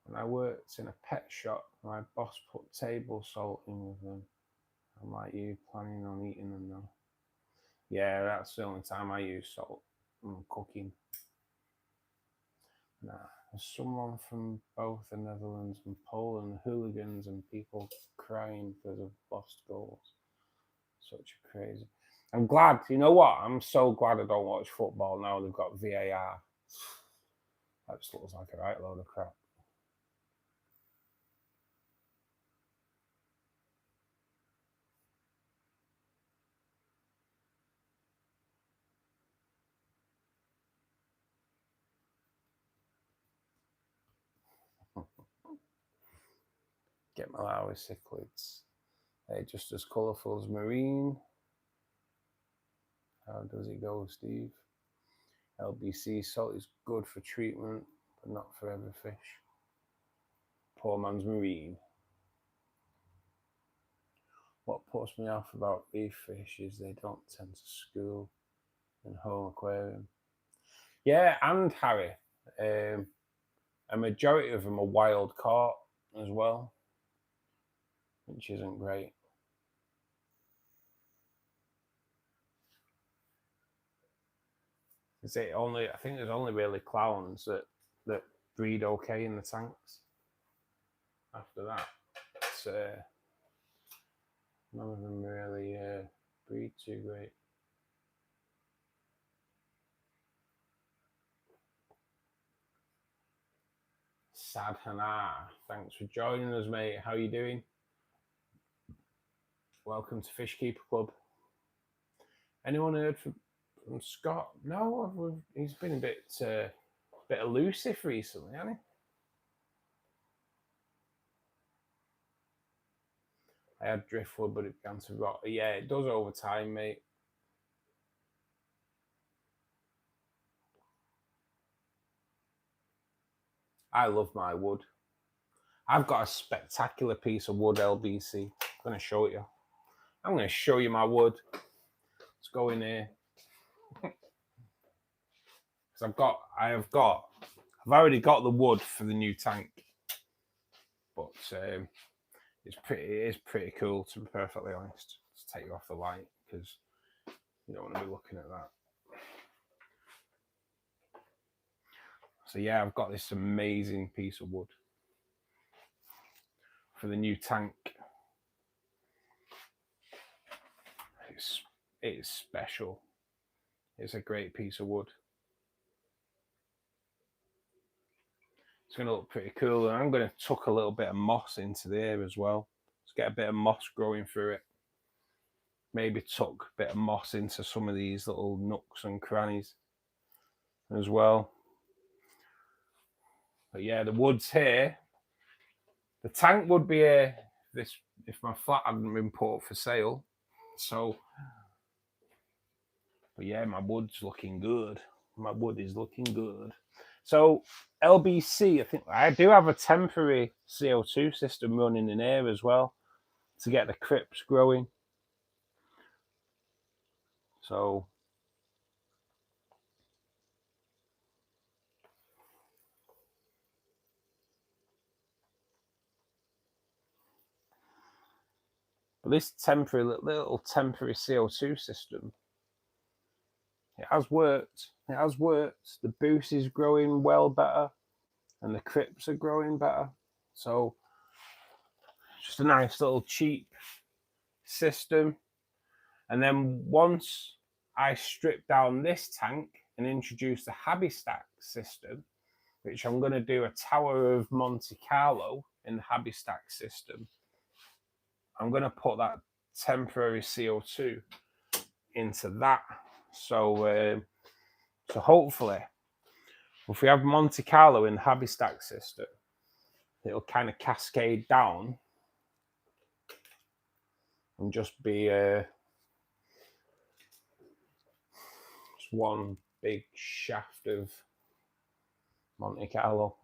When I worked in a pet shop, my boss put table salt in with them. I'm like, you planning on eating them though? Yeah, that's the only time I use salt when cooking. Nah, there's someone from both the Netherlands and Poland, hooligans and people crying because of lost goals. Such a crazy. I'm glad, you know what? I'm so glad I don't watch football now. They've got VAR. That just looks like a right load of crap. Get Malawi cichlids. They're just as colourful as marine. How does it go, Steve? LBC salt is good for treatment, but not for every fish. Poor man's marine. What puts me off about reef fish is they don't tend to school in home aquarium. Yeah, and Harry, a majority of them are wild caught as well, which isn't great. Is it only? I think there's only really clowns that breed okay in the tanks. After that, it's none of them really breed too great. Sadhana, thanks for joining us, mate. How you doing? Welcome to Fishkeeper Club. Anyone heard from Scott? No, he's been a bit elusive recently, hasn't he? I had driftwood, but it began to rot. Yeah, it does over time, mate. I love my wood. I've got a spectacular piece of wood, LBC. I'm going to show you. I'm going to show you my wood. Let's go in here. Because I've already got the wood for the new tank. But it is pretty cool, to be perfectly honest. Let's take you off the light because you don't want to be looking at that. So yeah, I've got this amazing piece of wood for the new tank. It's special. It's a great piece of wood. It's going to look pretty cool. And I'm going to tuck a little bit of moss into there as well. Let's get a bit of moss growing through it. Maybe tuck a bit of moss into some of these little nooks and crannies as well. But yeah, the wood's here. The tank would be here if my flat hadn't been put up for sale. So, but yeah, my wood's looking good. My wood is looking good. So LBC, I think I do have a temporary CO2 system running in here as well to get the crypts growing. So but this little temporary CO2 system, it has worked. It has worked. The boost is growing well better and the crypts are growing better. So just a nice little cheap system. And then once I strip down this tank and introduce the Habistack system, which I'm going to do a Tower of Monte Carlo in the Habistack system, I'm going to put that temporary CO2 into that. So hopefully, if we have Monte Carlo in the Habistack system, it'll kind of cascade down and just be just one big shaft of Monte Carlo.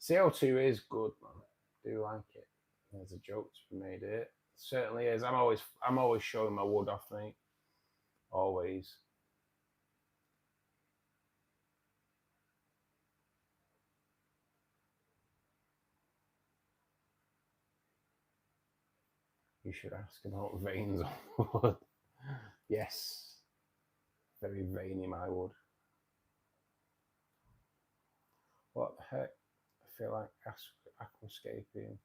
CO2 is good, man. I do like it. There's a joke to be made here. It certainly is. I'm always showing my wood off, mate. Always. You should ask about veins on wood. Yes. Very veiny, my wood. What the heck? I feel like aquascaping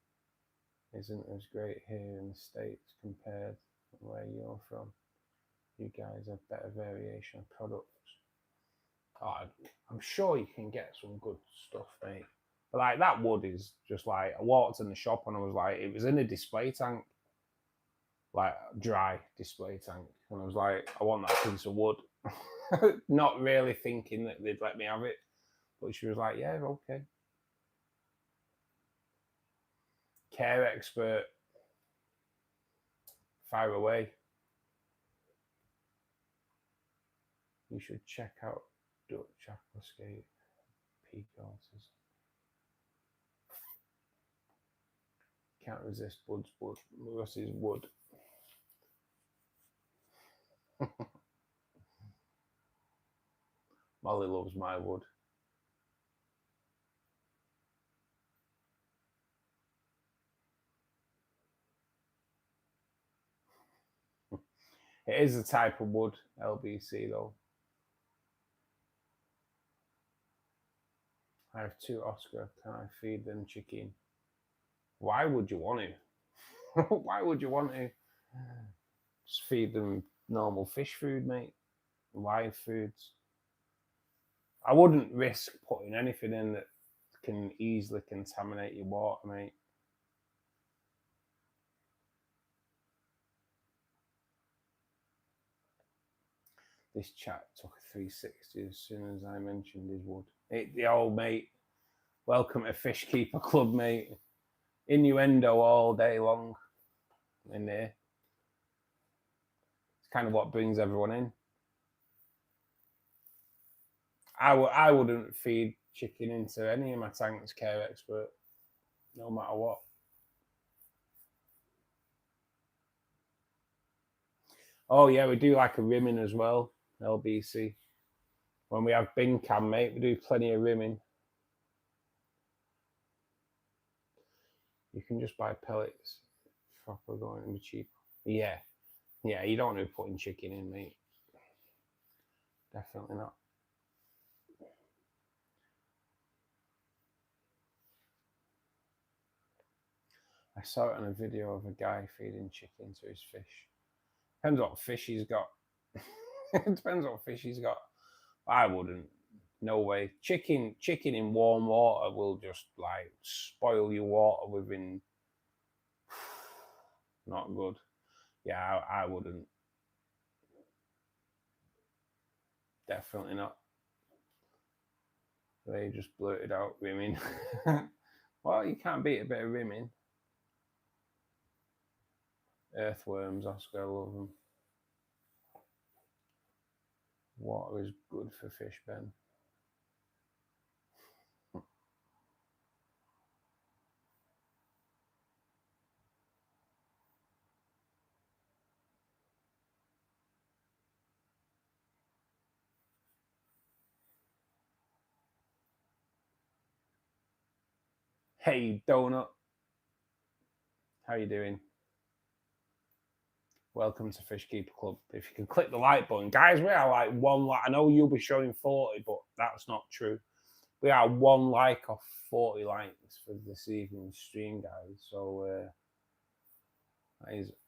isn't as great here in the States compared to where you're from. You guys have better variation of products. Oh, I'm sure you can get some good stuff, mate. But like that wood is just like, I walked in the shop and I was like, it was in a display tank, like dry display tank, and I was like, I want that piece of wood. Not really thinking that they'd let me have it, but she was like, yeah, okay. Care expert, fire away. You should check out Dutch aquascape peak horses. Can't resist Russ's wood. Molly loves my wood. It is a type of wood, LBC though. I have 2 Oscar. Can I feed them chicken? Why would you want to? Why would you want to? Just feed them normal fish food, mate. Live foods. I wouldn't risk putting anything in that can easily contaminate your water, mate. This chat took a 360 as soon as I mentioned his wood. The old mate, welcome to Fishkeeper Club, mate. Innuendo all day long in there. It's kind of what brings everyone in. I wouldn't feed chicken into any of my tanks, Care Expert, no matter what. Oh yeah, we do like a rimming as well, LBC. When we have bin cam, mate, we do plenty of rimming. You can just buy pellets. Proper going to be cheap. Yeah, yeah. You don't want to be putting chicken in, mate. Definitely not. I saw it on a video of a guy feeding chicken to his fish. Depends what fish he's got. It depends what fish he's got. I wouldn't. No way. Chicken in warm water will just like spoil your water within. Not good. Yeah, I wouldn't. Definitely not. They just blurted out rimming. Well, you can't beat a bit of rimming. Earthworms, Oscar, I love them. Water is good for fish, Ben. Hey, Donut. How you doing? Welcome to Fishkeeper Club. If you can click the like button. Guys, we are like 1 like. I know you'll be showing 40, but that's not true. We are 1 like off 40 likes for this evening's stream, guys. So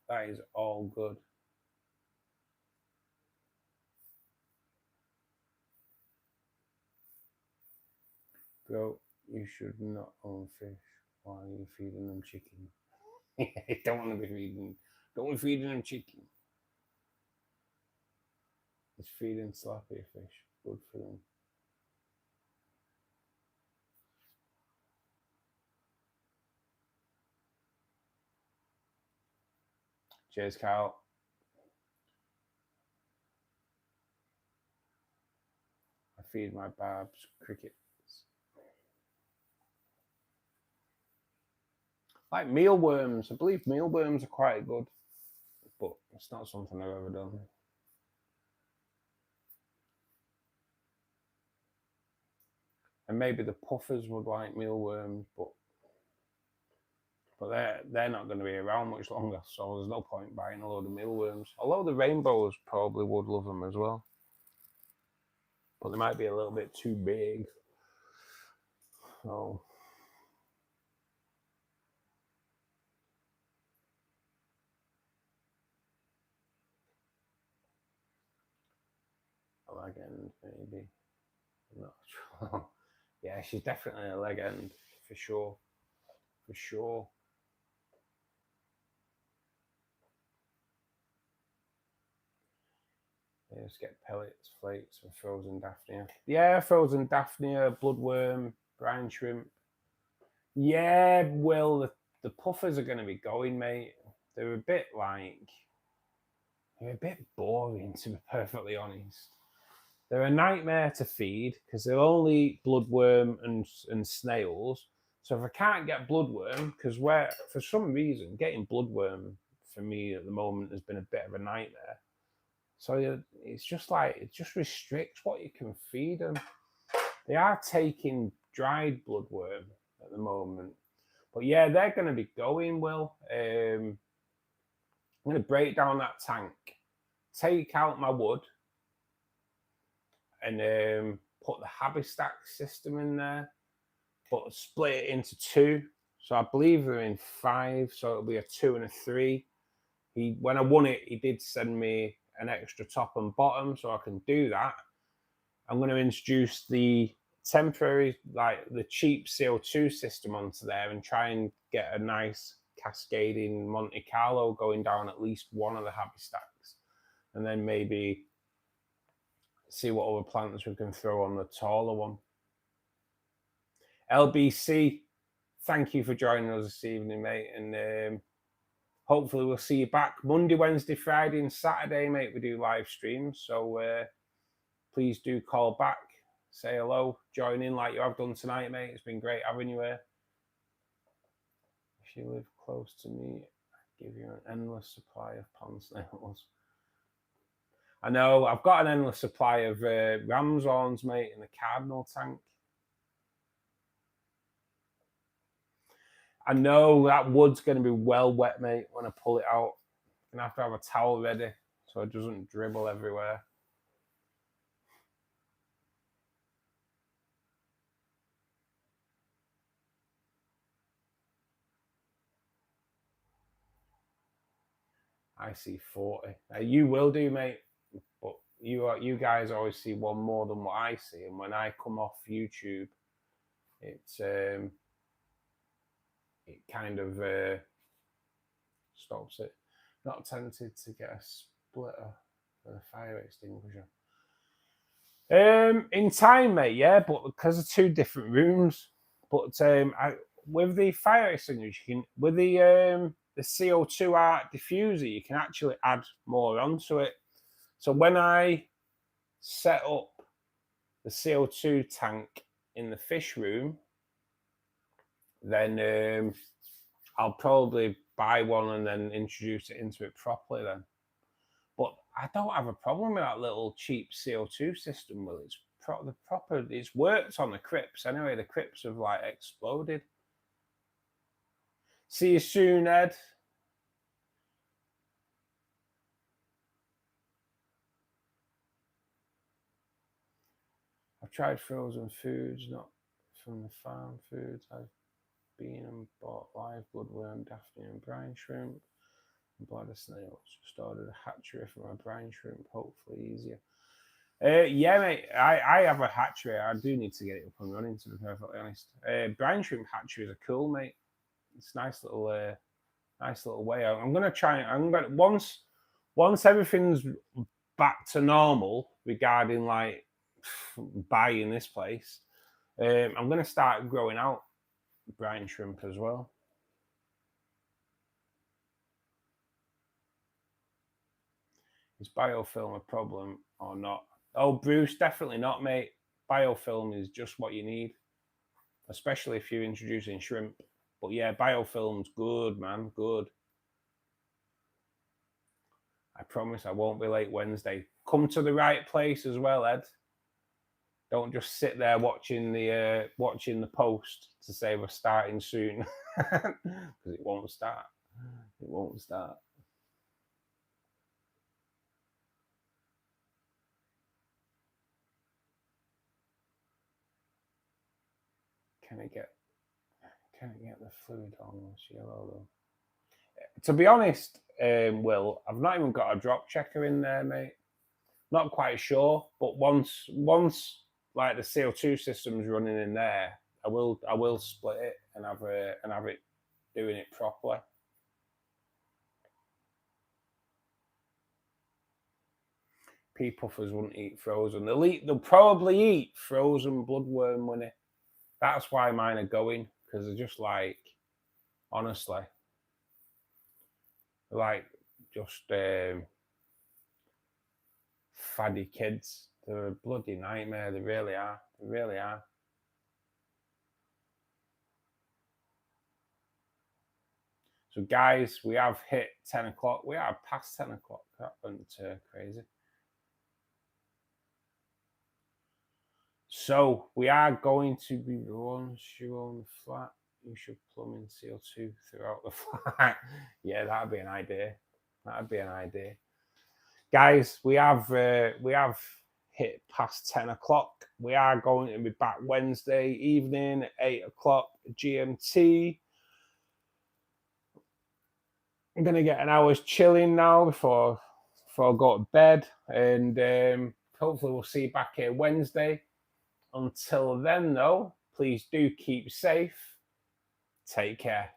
that is all good. Bro, you should not own fish. Why are you feeding them chicken? Don't want to be feeding. Don't want to be feeding them chicken. It's feeding tilapia fish. Good for them. Cheers, Carl. I feed my barbs crickets. Like mealworms. I believe mealworms are quite good, but it's not something I've ever done. And maybe the puffers would like mealworms, but they're not going to be around much longer, so there's no point buying a load of mealworms. Although the rainbows probably would love them as well, but they might be a little bit too big. So a leg end, maybe. I'm not sure. Yeah, she's definitely a leg end for sure. For sure. Yeah, just get pellets, flakes, and frozen daphnia. Yeah, frozen daphnia, bloodworm, brine shrimp. Yeah, Will, the puffers are going to be going, mate. They're a bit they're a bit boring, to be perfectly honest. They're a nightmare to feed because they'll only eat bloodworm and snails. So if I can't get bloodworm, because for some reason getting bloodworm for me at the moment has been a bit of a nightmare. So it's just like it just restricts what you can feed them. They are taking dried bloodworm at the moment, but yeah, they're going to be going. Will I'm going to break down that tank, take out my wood, and put the Habistack system in there, but split it into two. So I believe they're in 5, so it'll be a 2 and a 3. When I won it, he did send me an extra top and bottom, so I can do that. I'm going to introduce the temporary, like the cheap CO2 system onto there and try and get a nice cascading Monte Carlo going down at least one of the Habistacks, and then maybe see what other plants we can throw on the taller one. LBC, thank you for joining us this evening, mate, and hopefully we'll see you back Monday, Wednesday, Friday, and Saturday, mate. We do live streams, so please do call back, say hello, join in like you have done tonight, mate. It's been great having you here. If you live close to me, I give you an endless supply of pond snails. I know, I've got an endless supply of ram's horns, mate, in the cardinal tank. I know that wood's going to be well wet, mate, when I pull it out. I'm going to have a towel ready so it doesn't dribble everywhere. I see 40. You will do, mate, but you guys always see one more than what I see, and when I come off YouTube, it kind of stops it. Not tempted to get a splitter for the fire extinguisher. In time, mate, yeah, but because of 2 different rooms. But with the fire extinguisher, with the CO2 art diffuser, you can actually add more onto it. So when I set up the CO2 tank in the fish room, then I'll probably buy one and then introduce it into it properly then. But I don't have a problem with that little cheap CO2 system. Well, it's worked on the crypts anyway. The crypts have like exploded. See you soon, Ed. I've tried frozen foods, not from the farm foods. I've been and bought live bloodworm, daphnia, and brine shrimp, and bladder snails. Just ordered a hatchery for my brine shrimp. Hopefully easier. Yeah, mate. I have a hatchery. I do need to get it up and running, to be perfectly honest. Brine shrimp hatcheries are cool, mate. It's nice little way out. I'm gonna try. I'm gonna once everything's back to normal regarding like buying this place. I'm gonna start growing out brine shrimp as well. Is biofilm a problem or not? Oh, Bruce, definitely not, mate. Biofilm is just what you need, especially if you're introducing shrimp. But yeah, biofilm's good, man, good. I promise I won't be late Wednesday. Come to the right place as well, Ed. Don't just sit there watching the post to say we're starting soon, because it won't start. It won't start. Can it get the fluid almost yellow though? To be honest, Will, I've not even got a drop checker in there, mate. Not quite sure, but once like the CO2 system's running in there, I will split it and have it doing it properly. Pea puffers wouldn't eat frozen. They'll probably eat frozen bloodworm, won't it? That's why mine are going, because they're just like, honestly, like just faddy kids. They're a bloody nightmare. They really are. They really are. So, guys, we have hit 10 o'clock. We are past 10 o'clock. That went crazy. So, we are going to be the ones you own the flat. You should plumb in CO2 throughout the flat. Yeah, that'd be an idea. That'd be an idea. Guys, we have hit past 10 o'clock. We are going to be back Wednesday evening at 8 o'clock GMT. I'm going to get an hour's chilling now before I go to bed. And hopefully we'll see you back here Wednesday. Until then, though, please do keep safe. Take care.